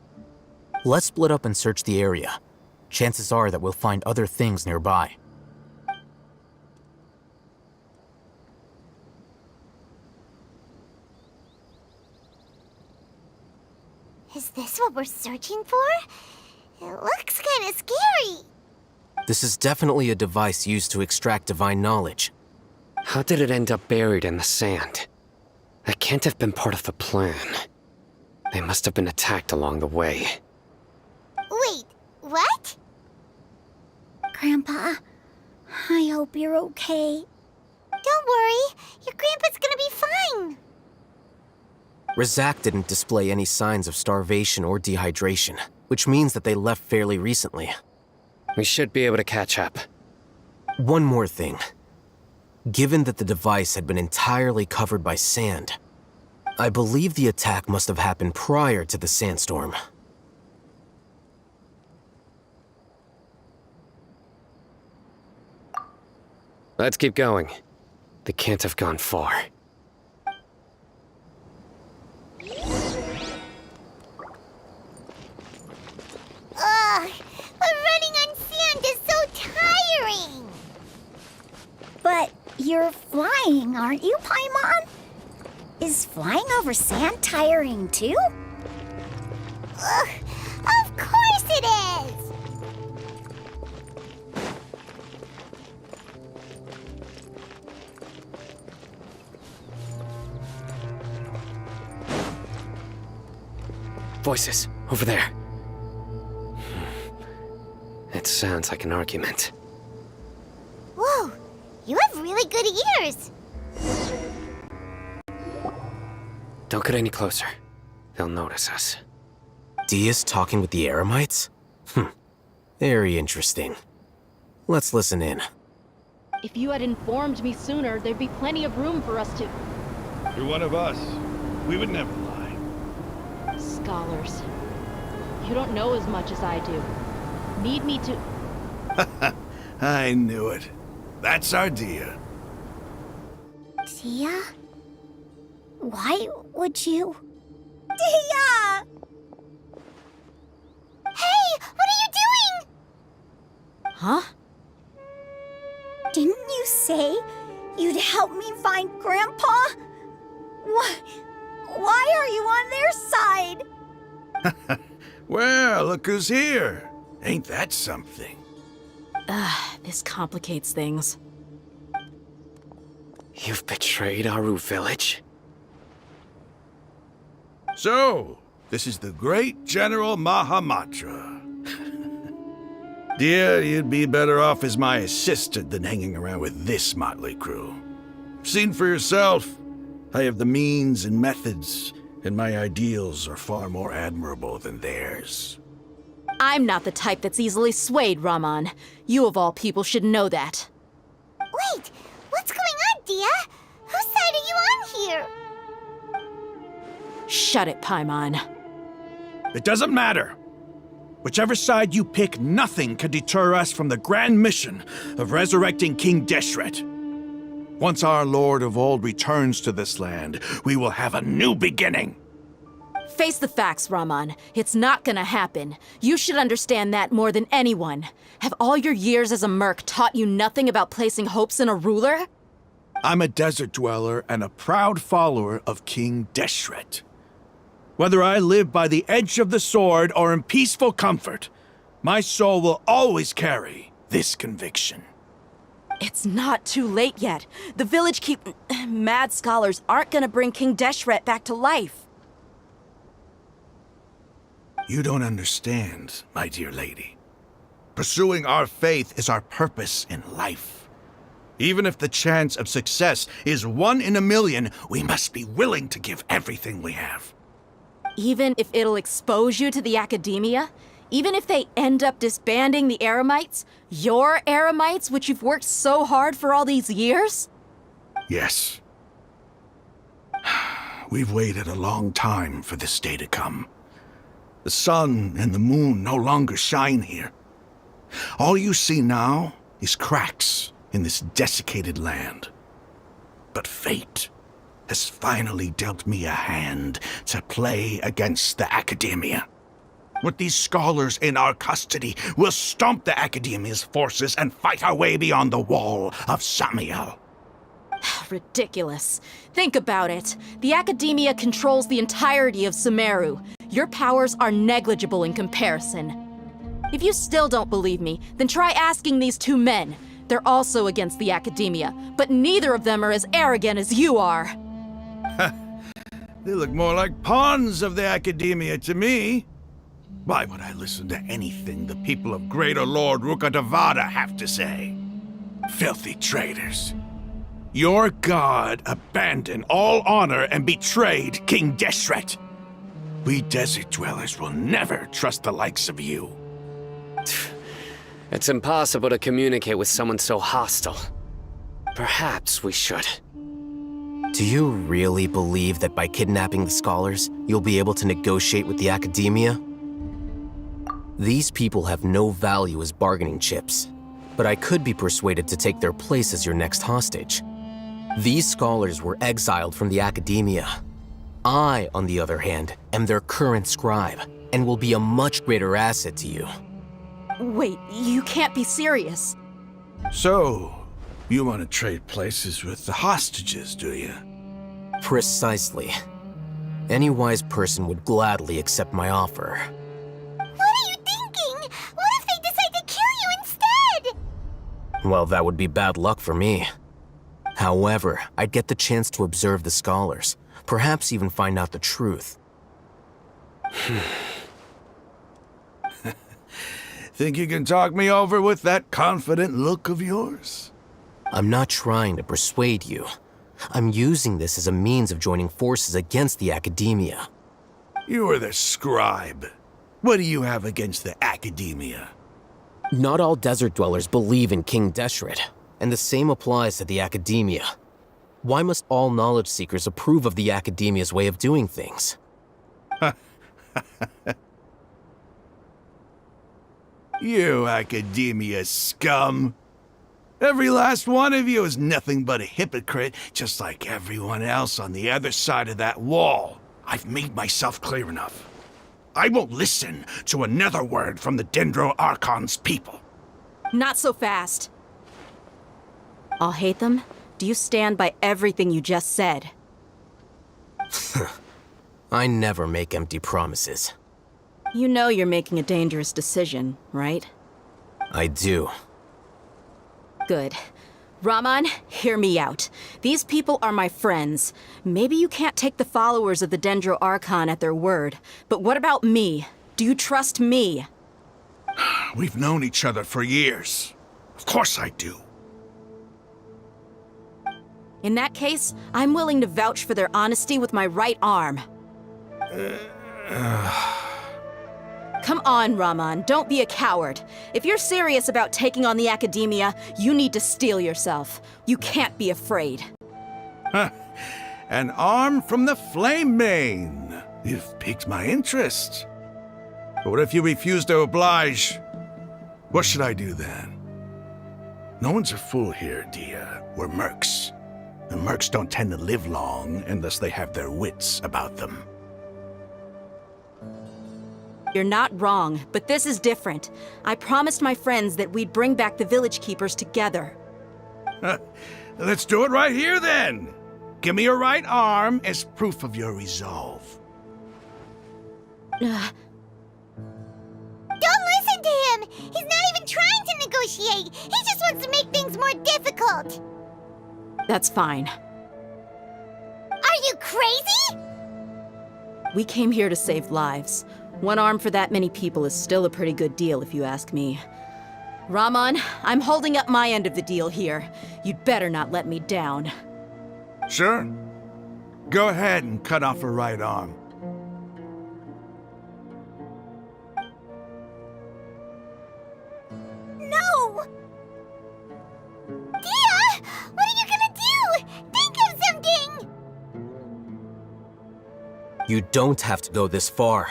Let's split up and search the area. Chances are that we'll find other things nearby. Is this what we're searching for? It looks kind of scary. This is definitely a device used to extract divine knowledge. How did it end up buried in the sand? That can't have been part of the plan. They must have been attacked along the way. Wait, what? Grandpa, I hope you're okay. Don't worry, your grandpa's gonna be fine. Razak didn't display any signs of starvation or dehydration, which means that they left fairly recently. We should be able to catch up. One more thing. Given that the device had been entirely covered by sand, I believe the attack must have happened prior to the sandstorm. Let's keep going. They can't have gone far. Ugh, but running on sand is so tiring. But you're flying, aren't you, Paimon? Is flying over sand tiring too? Ugh, of course it is. Voices, over there. It sounds like an argument. Whoa, you have really good ears. Don't get any closer. They'll notice us. Dia's talking with the Eremites? Very interesting. Let's listen in. If you had informed me sooner, there'd be plenty of room for us to... You're one of us. We would never lie. Scholars. You don't know as much as I do. Need me to... I knew it. That's our Dia. Dia? Why would you... Dia! Hey, what are you doing? Huh? Didn't you say you'd help me find Grandpa? Why are you on their side? Well, look who's here. Ain't that something? This complicates things. You've betrayed Aru village? So, this is the great General Mahamatra. Dear, you'd be better off as my assistant than hanging around with this motley crew. Seen for yourself, I have the means and methods, and my ideals are far more admirable than theirs. I'm not the type that's easily swayed, Raman. You of all people should know that. Wait, what's going on, Dia? Whose side are you on here? Shut it, Paimon. It doesn't matter. Whichever side you pick, nothing can deter us from the grand mission of resurrecting King Deshret. Once our Lord of Old returns to this land, we will have a new beginning. Face the facts, Raman. It's not gonna happen. You should understand that more than anyone. Have all your years as a merc taught you nothing about placing hopes in a ruler? I'm a desert dweller and a proud follower of King Deshret. Whether I live by the edge of the sword or in peaceful comfort, my soul will always carry this conviction. It's not too late yet. The village mad scholars aren't gonna bring King Deshret back to life. You don't understand, my dear lady. Pursuing our faith is our purpose in life. Even if the chance of success is 1 in a million, we must be willing to give everything we have. Even if it'll expose you to the academia? Even if they end up disbanding the Eremites? Your Eremites, which you've worked so hard for all these years? Yes. We've waited a long time for this day to come. The sun and the moon no longer shine here. All you see now is cracks in this desiccated land. But fate has finally dealt me a hand to play against the academia. With these scholars in our custody, we'll stomp the academia's forces and fight our way beyond the wall of Samiel. Ridiculous. Think about it. The academia controls the entirety of Sumeru. Your powers are negligible in comparison. If you still don't believe me, then try asking these 2 men. They're also against the academia, but neither of them are as arrogant as you are. They look more like pawns of the academia to me. Why would I listen to anything the people of Greater Lord Rukkhadevada have to say? Filthy traitors. Your god abandoned all honor and betrayed King Deshret. We desert dwellers will never trust the likes of you. It's impossible to communicate with someone so hostile. Perhaps we should. Do you really believe that by kidnapping the scholars, you'll be able to negotiate with the academia? These people have no value as bargaining chips, but I could be persuaded to take their place as your next hostage. These scholars were exiled from the academia. I, on the other hand, am their current scribe, and will be a much greater asset to you. Wait, you can't be serious. So, you want to trade places with the hostages, do you? Precisely. Any wise person would gladly accept my offer. What are you thinking? What if they decide to kill you instead? Well, that would be bad luck for me. However, I'd get the chance to observe the scholars, perhaps even find out the truth. Think you can talk me over with that confident look of yours? I'm not trying to persuade you. I'm using this as a means of joining forces against the academia. You are the scribe. What do you have against the academia? Not all desert dwellers believe in King Deshret, and the same applies to the academia. Why must all knowledge seekers approve of the academia's way of doing things? You academia scum. Every last one of you is nothing but a hypocrite, just like everyone else on the other side of that wall. I've made myself clear enough. I won't listen to another word from the Dendro Archon's people. Not so fast. I'll hate them. Do you stand by everything you just said? I never make empty promises. You know you're making a dangerous decision, right? I do. Good. Raman, hear me out. These people are my friends. Maybe you can't take the followers of the Dendro Archon at their word, but what about me? Do you trust me? We've known each other for years. Of course I do. In that case, I'm willing to vouch for their honesty with my right arm. Come on, Raman, don't be a coward. If you're serious about taking on the academia, you need to steel yourself. You can't be afraid. An arm from the Flame Mane. You've piqued my interest. But what if you refuse to oblige? What should I do then? No one's a fool here, Dia. We're mercs. And mercs don't tend to live long unless they have their wits about them. You're not wrong, but this is different. I promised my friends that we'd bring back the village keepers together. Let's do it right here, then. Give me your right arm as proof of your resolve. Don't listen to him! He's not even trying to negotiate! He just wants to make things more difficult! That's fine. Are you crazy? We came here to save lives. One arm for that many people is still a pretty good deal, if you ask me. Rahman, I'm holding up my end of the deal here. You'd better not let me down. Sure. Go ahead and cut off her right arm. No! Dia! What are you gonna do? Think of something! You don't have to go this far.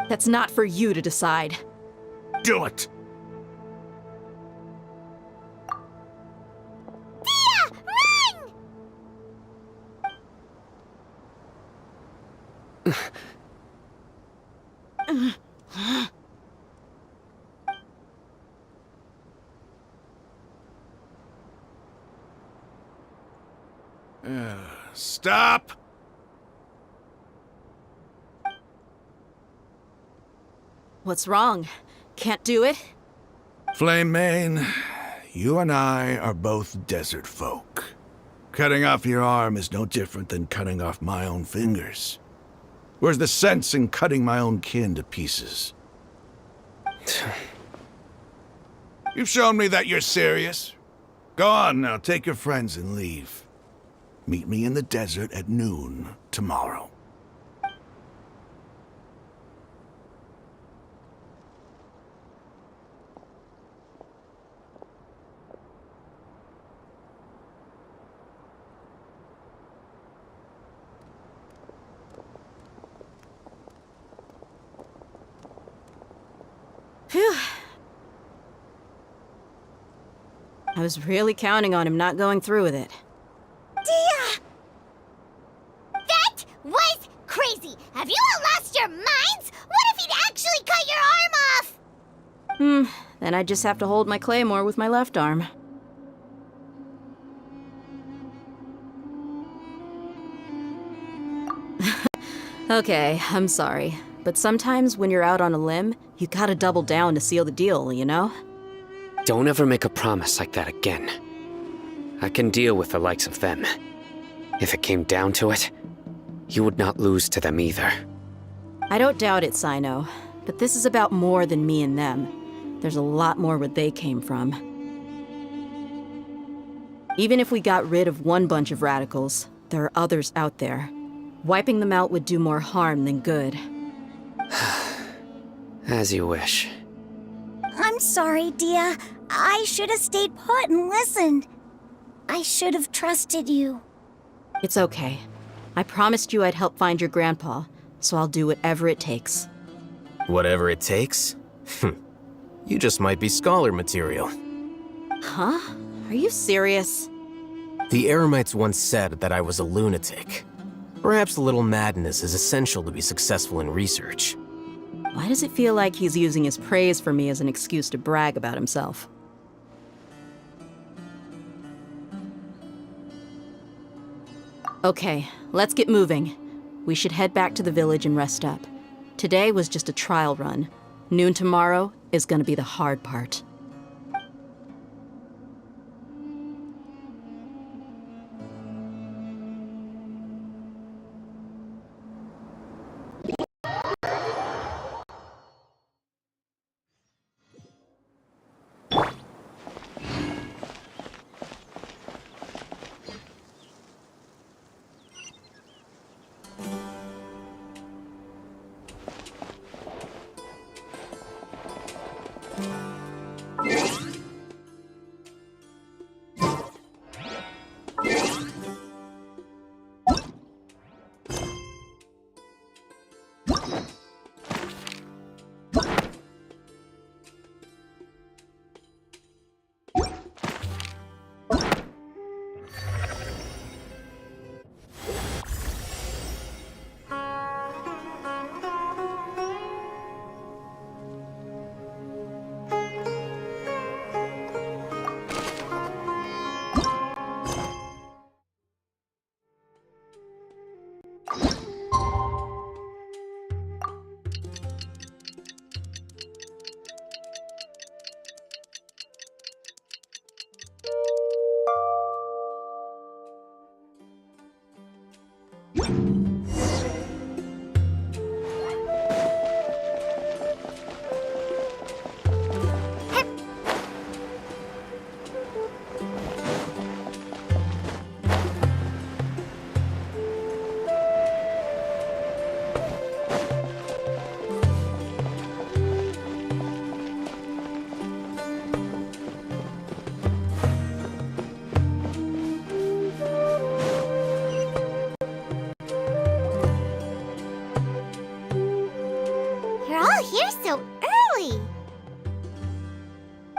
That's not for you to decide. Do it! Dia! Run! Stop! What's wrong? Can't do it? Flame Mane, you and I are both desert folk. Cutting off your arm is no different than cutting off my own fingers. Where's the sense in cutting my own kin to pieces? You've shown me that you're serious. Go on now, take your friends and leave. Meet me in the desert at noon tomorrow. Phew. I was really counting on him not going through with it. Dia! That was crazy! Have you all lost your minds? What if he'd actually cut your arm off? Then I'd just have to hold my claymore with my left arm. Okay, I'm sorry. But sometimes when you're out on a limb, you gotta double down to seal the deal, you know? Don't ever make a promise like that again. I can deal with the likes of them. If it came down to it, you would not lose to them either. I don't doubt it, Sino. But this is about more than me and them. There's a lot more where they came from. Even if we got rid of one bunch of radicals, there are others out there. Wiping them out would do more harm than good. As you wish. I'm sorry, Dia. I should have stayed put and listened. I should have trusted you. It's okay. I promised you I'd help find your grandpa, so I'll do whatever it takes. Whatever it takes? You just might be scholar material. Huh? Are you serious? The Eremites once said that I was a lunatic. Perhaps a little madness is essential to be successful in research. Why does it feel like he's using his praise for me as an excuse to brag about himself? Okay, let's get moving. We should head back to the village and rest up. Today was just a trial run. Noon tomorrow is gonna be the hard part.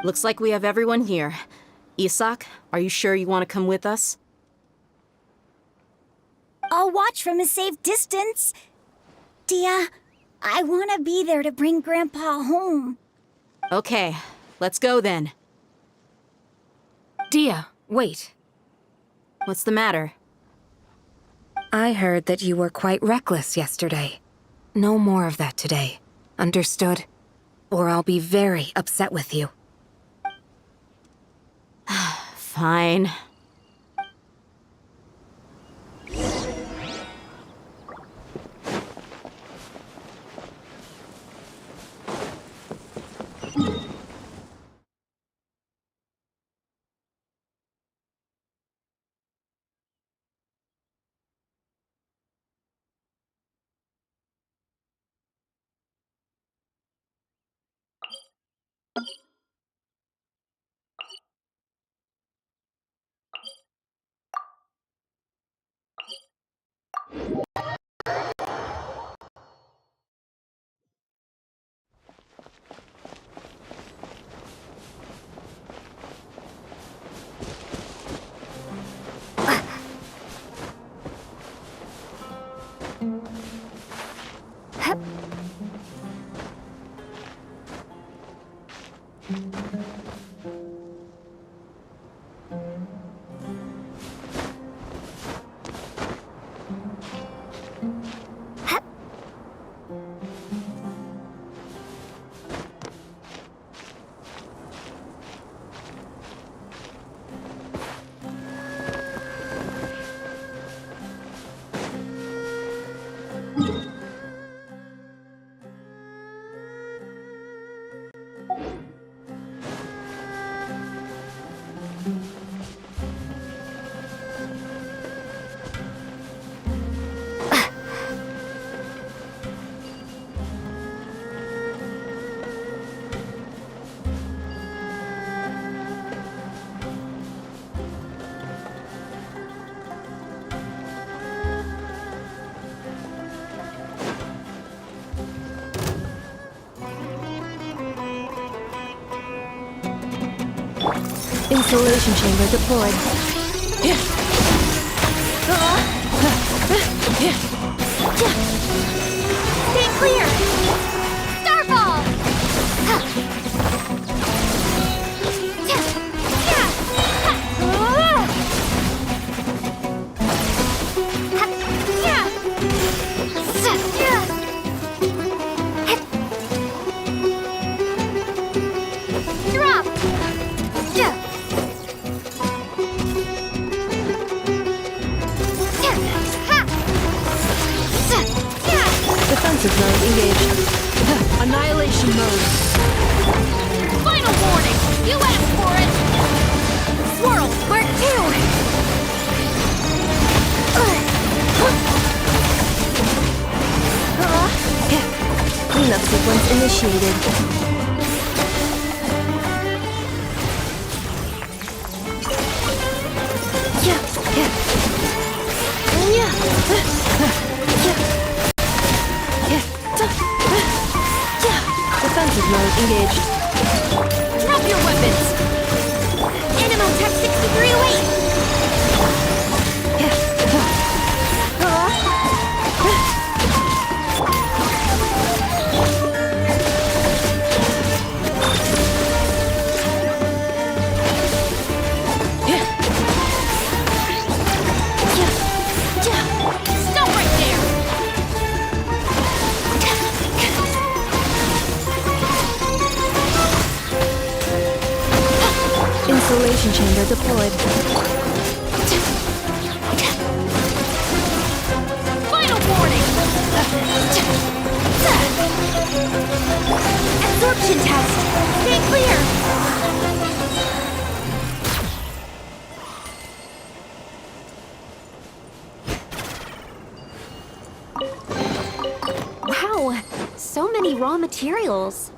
Looks like we have everyone here. Isak, are you sure you want to come with us? I'll watch from a safe distance. Dia, I want to be there to bring Grandpa home. Okay, let's go then. Dia, wait. What's the matter? I heard that you were quite reckless yesterday. No more of that today. Understood? Or I'll be very upset with you. Fine. Insulation chamber deployed. Stay clear! Starfall! Drop! Defensive mode engaged. Annihilation mode. Final warning! You asked for it! Swirl, Mark 2! Cleanup sequence initiated. Defensive mode engaged. Drop your weapons! Animotech 6308! Stop right there! Insulation chamber deployed. Final warning! Absorption test! Stay clear! Wow! So many raw materials.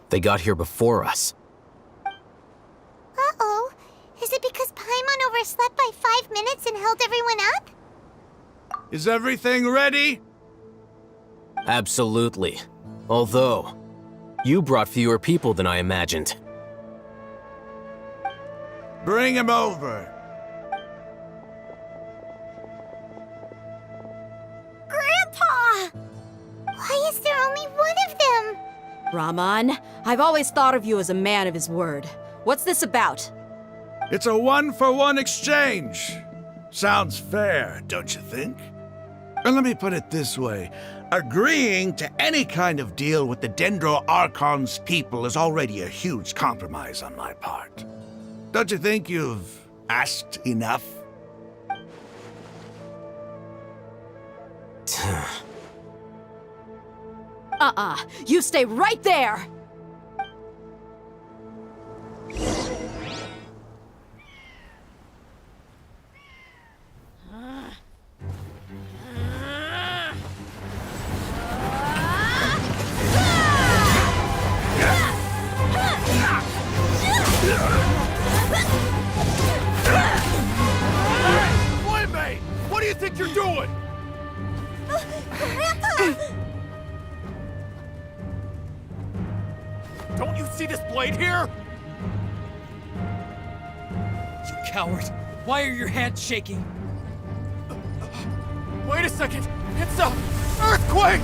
They got here before us. Uh-oh. Is it because Paimon overslept by 5 minutes and held everyone up? Is everything ready? Absolutely. Although, you brought fewer people than I imagined. Bring him over. Grandpa! Why is there only one of them? Raman, I've always thought of you as a man of his word. What's this about? It's a 1-for-1 exchange. Sounds fair, don't you think? And let me put it this way. Agreeing to any kind of deal with the Dendro Archon's people is already a huge compromise on my part. Don't you think you've asked enough? You stay right there! Flame! What do you think you're doing? Grandpa! Don't you see this blade here? You coward! Why are your hands shaking? Wait a second! It's a earthquake!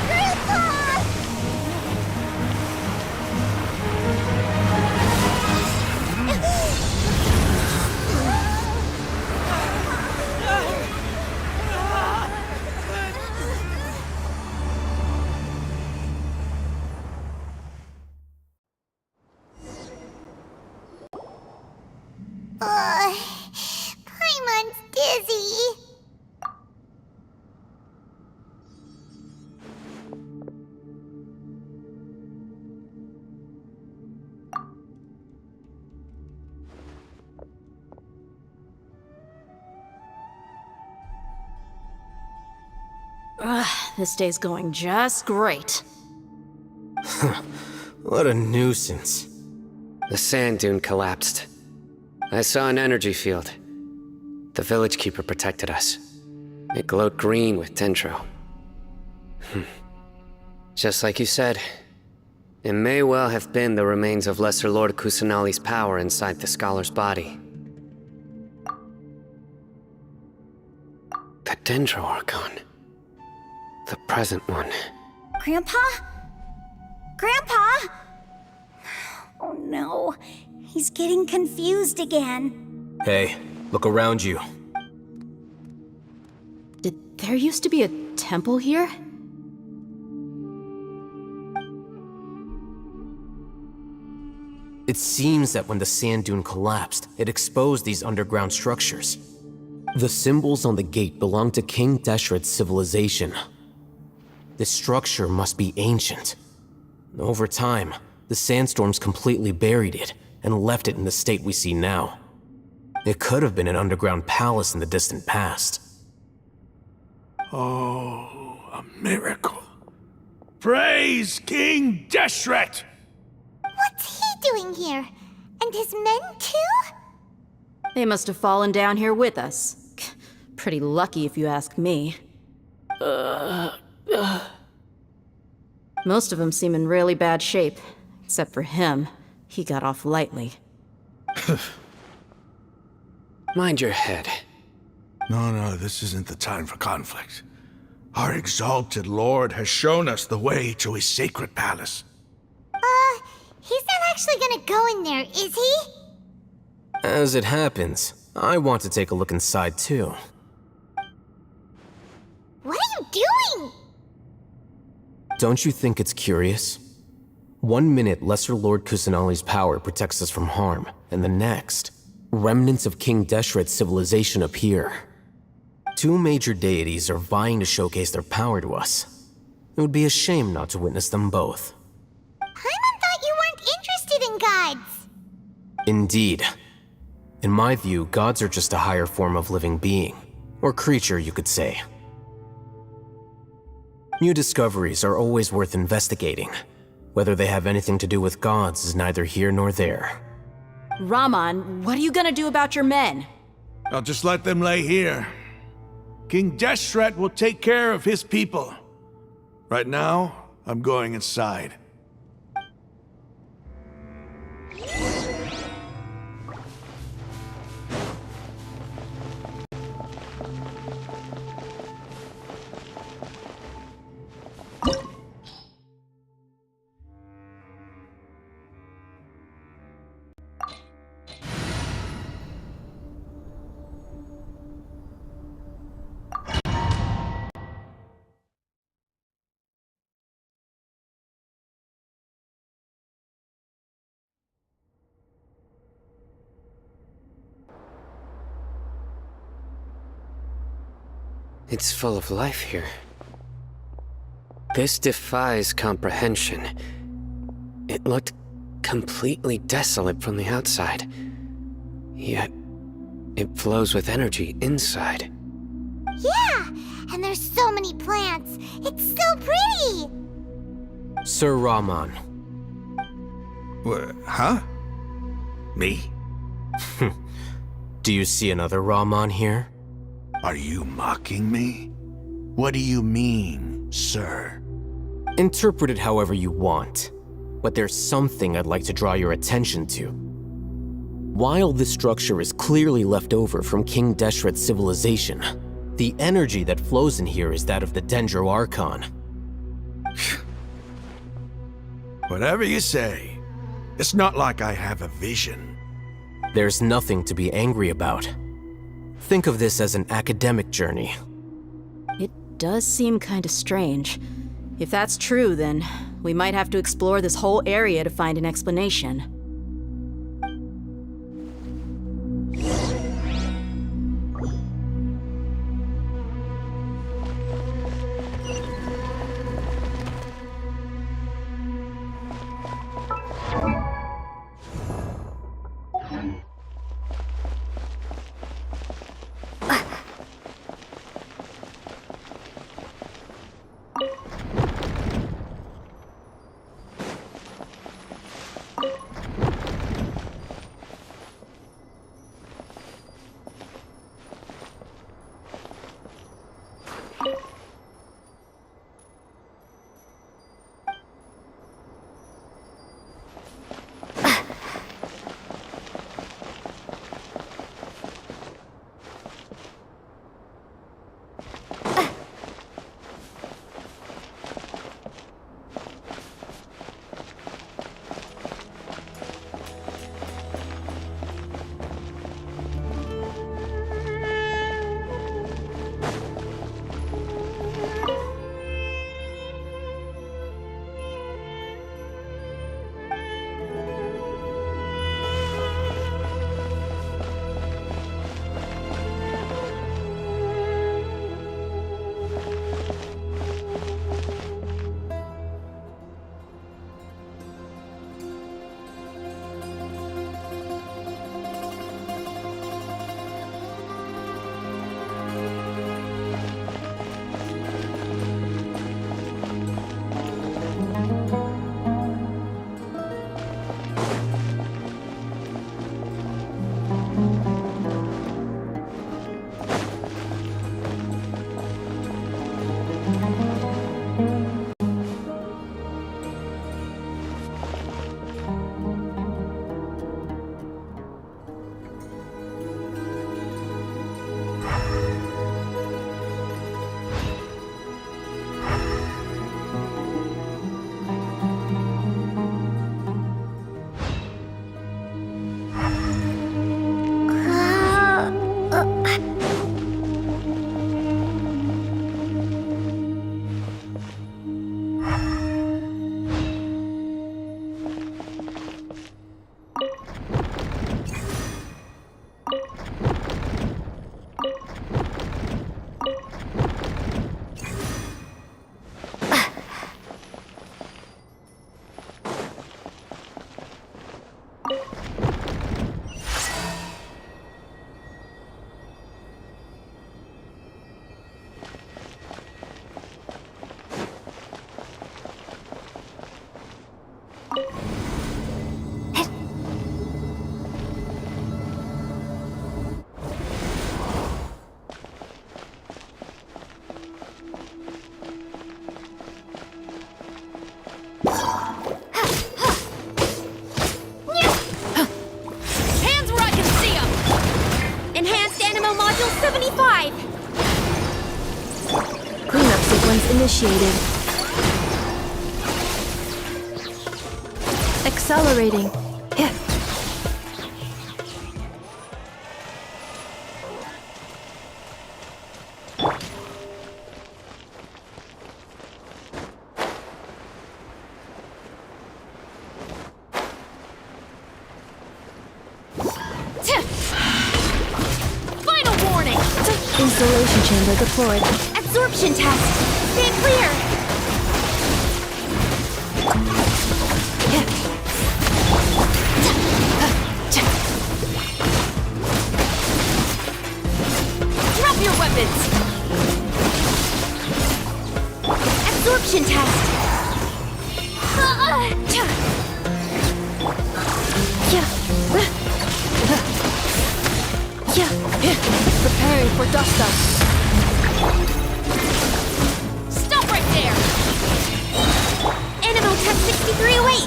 Grandpa! Paimon's dizzy. This day's going just great. What a nuisance. The sand dune collapsed. I saw an energy field. The village keeper protected us. It glowed green with dendro. Just like you said, it may well have been the remains of Lesser Lord Kusanali's power inside the scholar's body. The Dendro Archon. The present one. Grandpa? Grandpa? Oh no, he's getting confused again. Hey, look around you. Did there used to be a temple here? It seems that when the sand dune collapsed, it exposed these underground structures. The symbols on the gate belong to King Deshret's civilization. This structure must be ancient. Over time, the sandstorms completely buried it and left it in the state we see now. It could have been an underground palace in the distant past. Oh, a miracle. Praise King Deshret! What's he doing here? And his men too? They must have fallen down here with us. Pretty lucky if you ask me. Most of them seem in really bad shape. Except for him. He got off lightly. Mind your head. No, this isn't the time for conflict. Our exalted lord has shown us the way to his sacred palace. He's not actually gonna go in there, is he? As it happens, I want to take a look inside too. What are you doing? Don't you think it's curious? 1 minute, Lesser Lord Kusanali's power protects us from harm, and the next, remnants of King Deshret's civilization appear. 2 major deities are vying to showcase their power to us. It would be a shame not to witness them both. Paimon thought you weren't interested in gods. Indeed. In my view, gods are just a higher form of living being. Or creature, you could say. New discoveries are always worth investigating. Whether they have anything to do with gods is neither here nor there. Raman, what are you gonna do about your men? I'll just let them lay here. King Deshret will take care of his people. Right now, I'm going inside. It's full of life here. This defies comprehension. It looked completely desolate from the outside. Yet, it flows with energy inside. Yeah, and there's so many plants. It's so pretty. Sir Raman. Huh? Me? Do you see another Raman here? Are you mocking me? What do you mean, sir? Interpret it however you want, but there's something I'd like to draw your attention to. While this structure is clearly left over from King Deshret's civilization, the energy that flows in here is that of the Dendro Archon. Whatever you say. It's not like I have a vision. There's nothing to be angry about. Think of this as an academic journey. It does seem kinda strange. If that's true, then we might have to explore this whole area to find an explanation. initiated. Accelerating. Yeah. Final warning! Installation chamber deployed. Absorption test! Stay clear! Drop your weapons! Absorption test! Preparing for dust up. Stop right there! Animal test 63 away!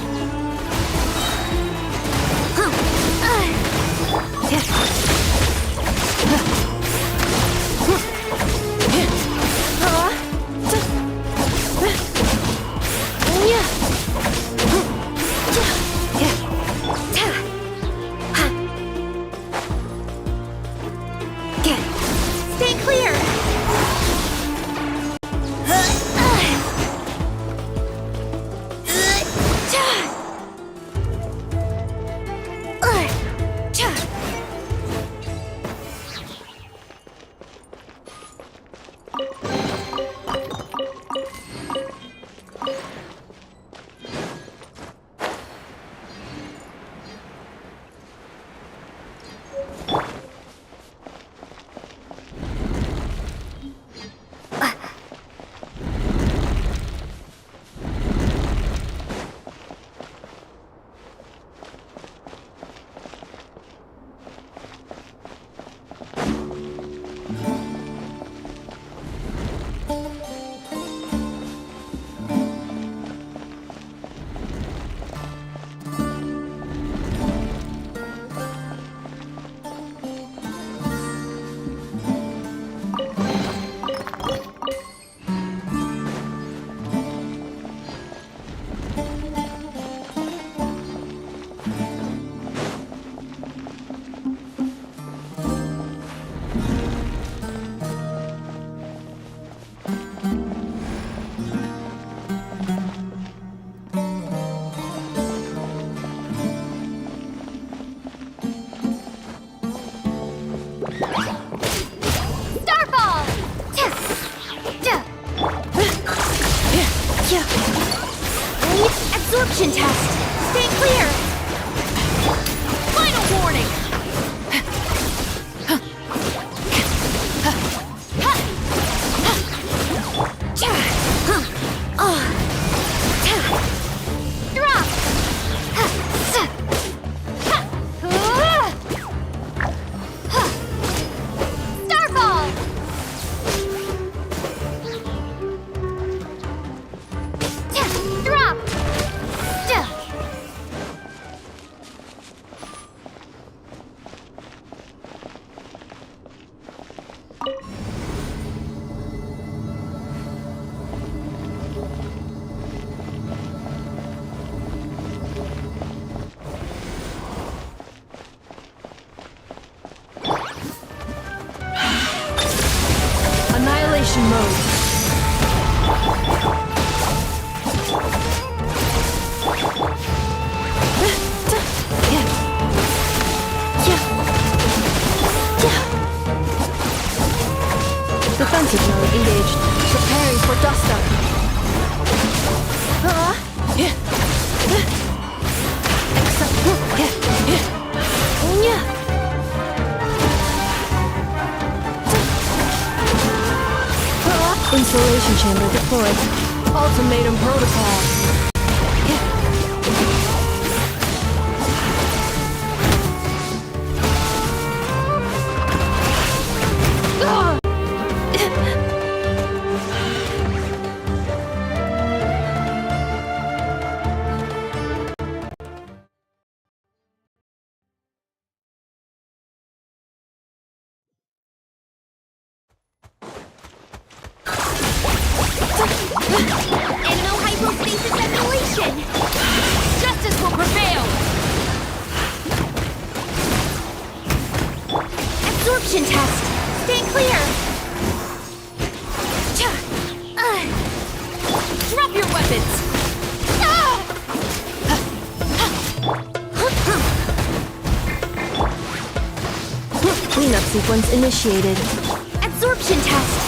Stay clear! Absorption test! Stay clear! Final warning! Drop! Starfall! Drop! Annihilation mode. Defensive mode engaged. Preparing for dust up. Installation chamber deployed. Ultimatum protocol. rapids! Cleanup sequence initiated. Absorption test.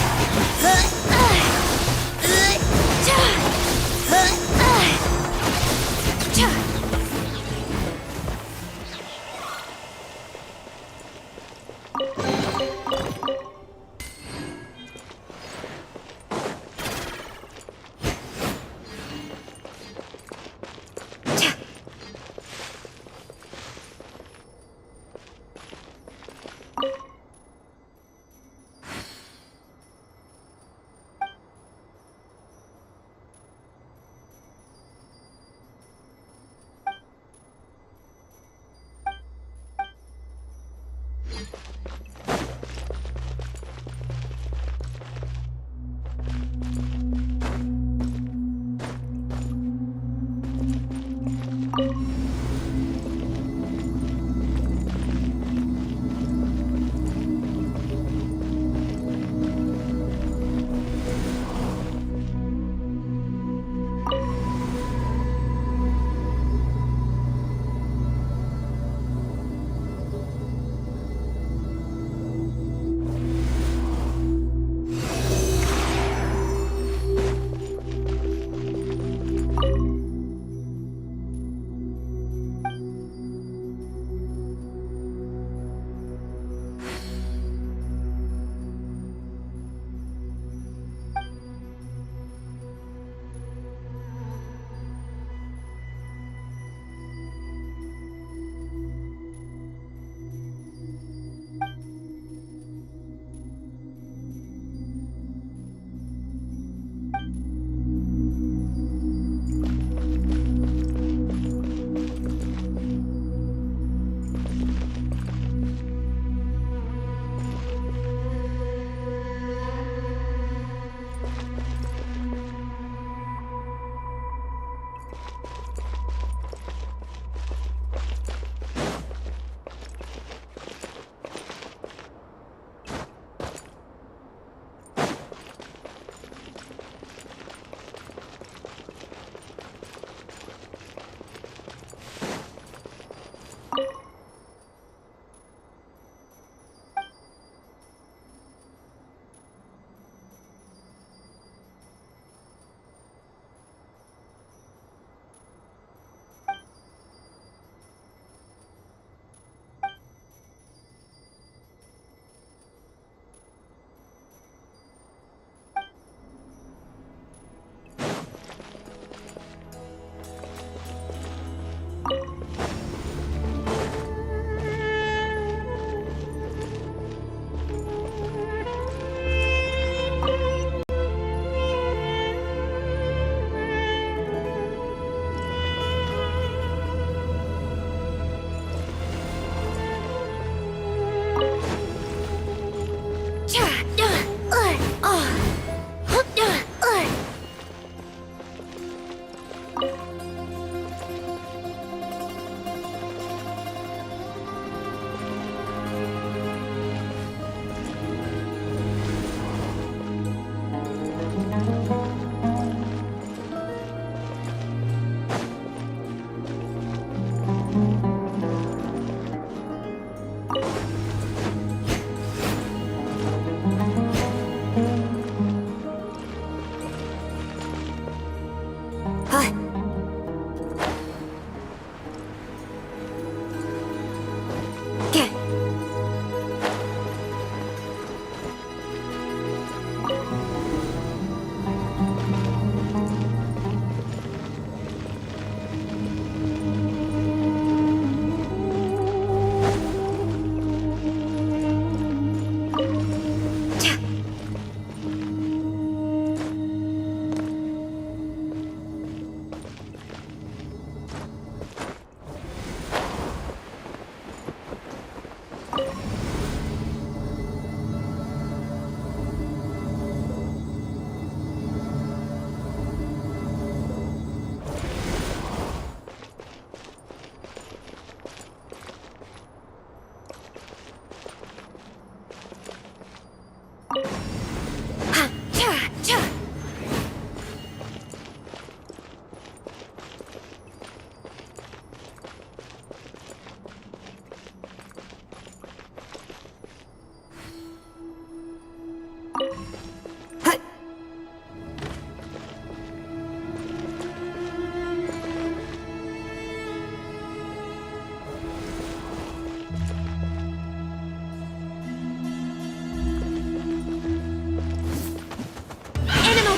Animal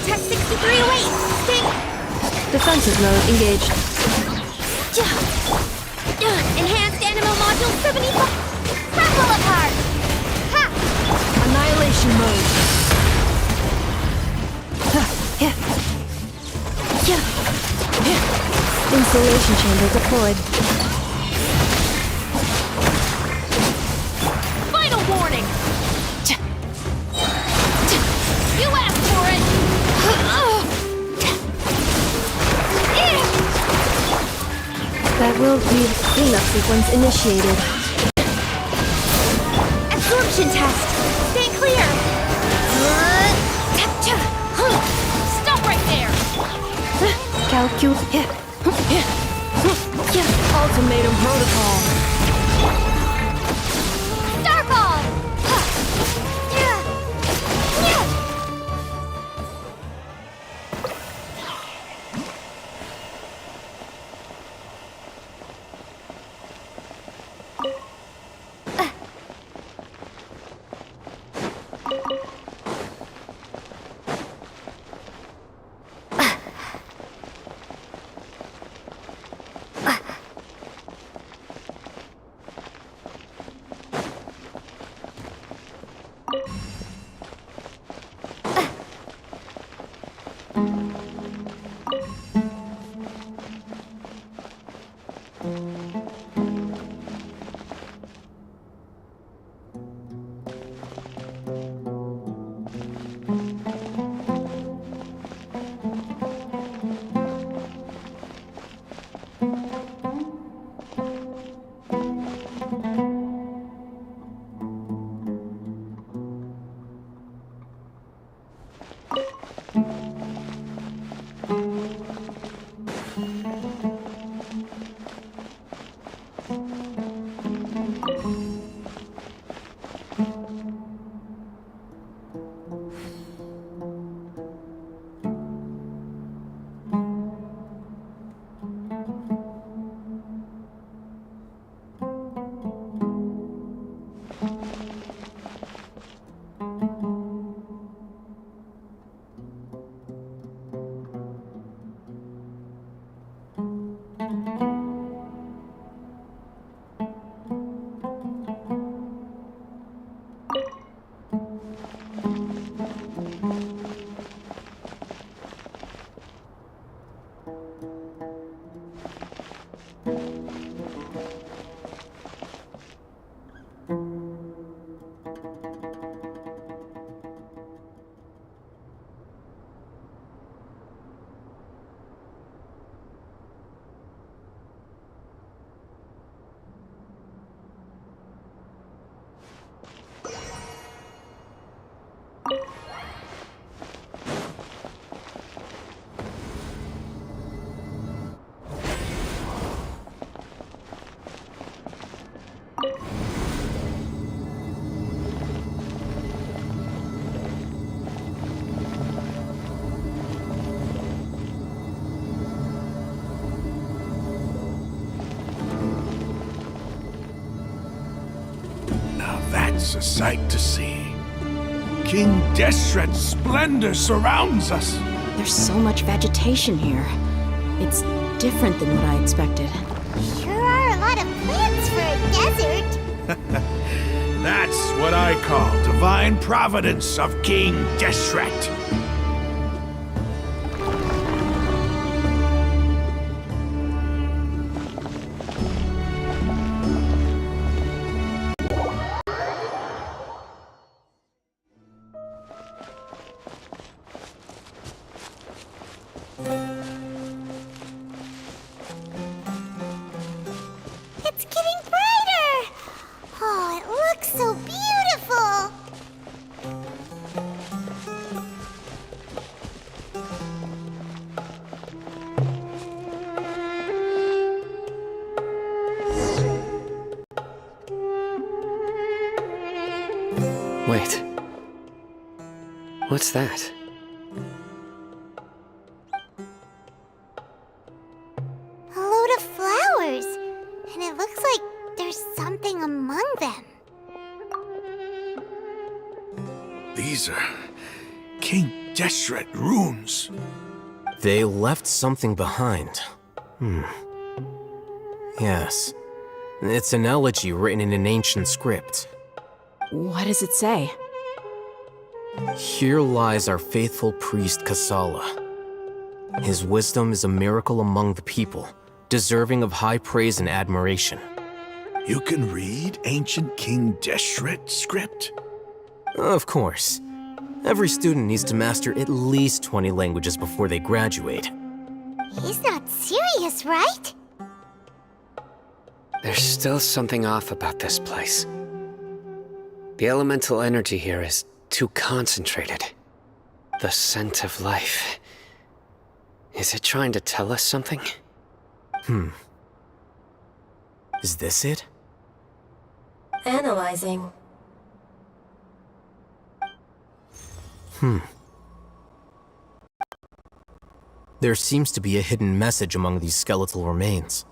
Tech 6308! Stay... Defensive mode engaged. Enhanced Animal Module 75... Crumble apart! Ha! Annihilation mode. Insulation chamber deployed. Final warning! You asked for it! That will be cleanup sequence initiated. Absorption test! Stay clear! Stop right there! Calculate. Ultimatum protocol. Starball! It's a sight to see. King Deshret's splendor surrounds us. There's so much vegetation here. It's different than what I expected. Sure are a lot of plants for a desert. That's what I call divine providence of King Deshret. It's getting brighter! Oh, it looks so beautiful! What's that? A load of flowers. And it looks like there's something among them. These are King Deshret runes. They left something behind. Yes. It's an elegy written in an ancient script. What does it say? Here lies our faithful priest Kasala. His wisdom is a miracle among the people, deserving of high praise and admiration. You can read ancient King Deshret script? Of course. Every student needs to master at least 20 languages before they graduate. He's not serious, right? There's still something off about this place. The elemental energy here is too concentrated. The scent of life. Is it trying to tell us something? Is this it? Analyzing. There seems to be a hidden message among these skeletal remains.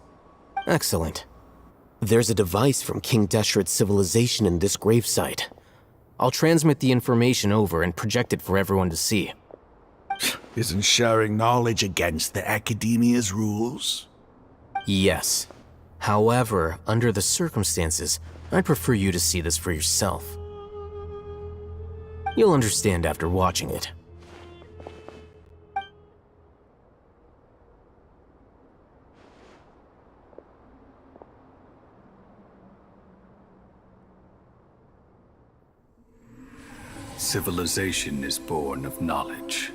Excellent. There's a device from King Deshret's civilization in this gravesite. I'll transmit the information over and project it for everyone to see. Isn't sharing knowledge against the Academia's rules? Yes. However, under the circumstances, I'd prefer you to see this for yourself. You'll understand after watching it. Civilization is born of knowledge,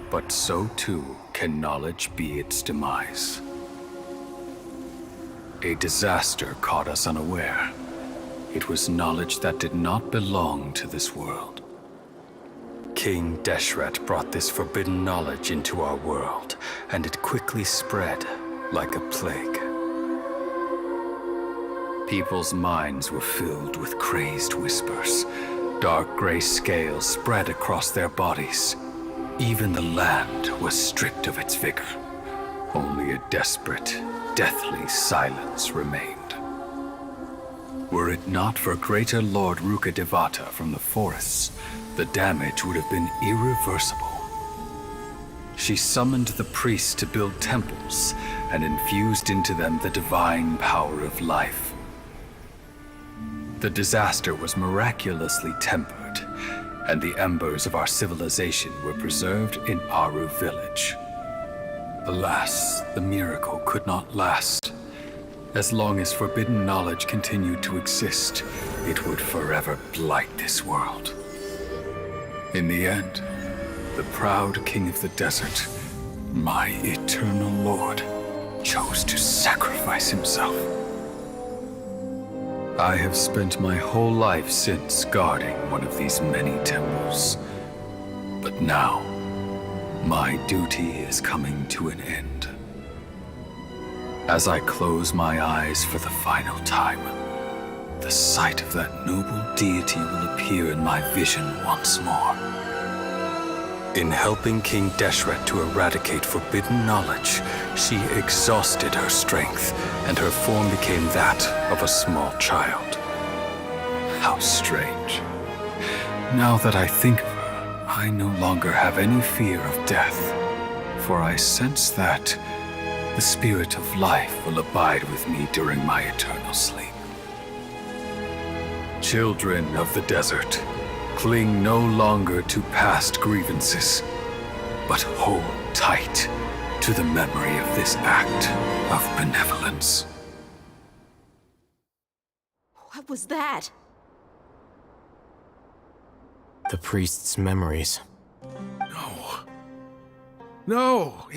but so too can knowledge be its demise. A disaster caught us unaware. It was knowledge that did not belong to this world. King Deshret brought this forbidden knowledge into our world, and it quickly spread like a plague. People's minds were filled with crazed whispers. Dark gray scales spread across their bodies. Even the land was stripped of its vigor. Only a desperate, deathly silence remained. Were it not for greater Lord Ruka Devata from the forests, the damage would have been irreversible. She summoned the priests to build temples and infused into them the divine power of life. The disaster was miraculously tempered, and the embers of our civilization were preserved in Aru village. Alas, the miracle could not last. As long as forbidden knowledge continued to exist, it would forever blight this world. In the end, the proud king of the desert, my eternal lord, chose to sacrifice himself. I have spent my whole life since guarding one of these many temples. But now, my duty is coming to an end. As I close my eyes for the final time, the sight of that noble deity will appear in my vision once more. In helping King Deshret to eradicate forbidden knowledge, she exhausted her strength, and her form became that of a small child. How strange. Now that I think of her, I no longer have any fear of death, for I sense that the spirit of life will abide with me during my eternal sleep. Children of the desert, cling no longer to past grievances, but hold tight to the memory of this act of benevolence. What was that? The priest's memories. No,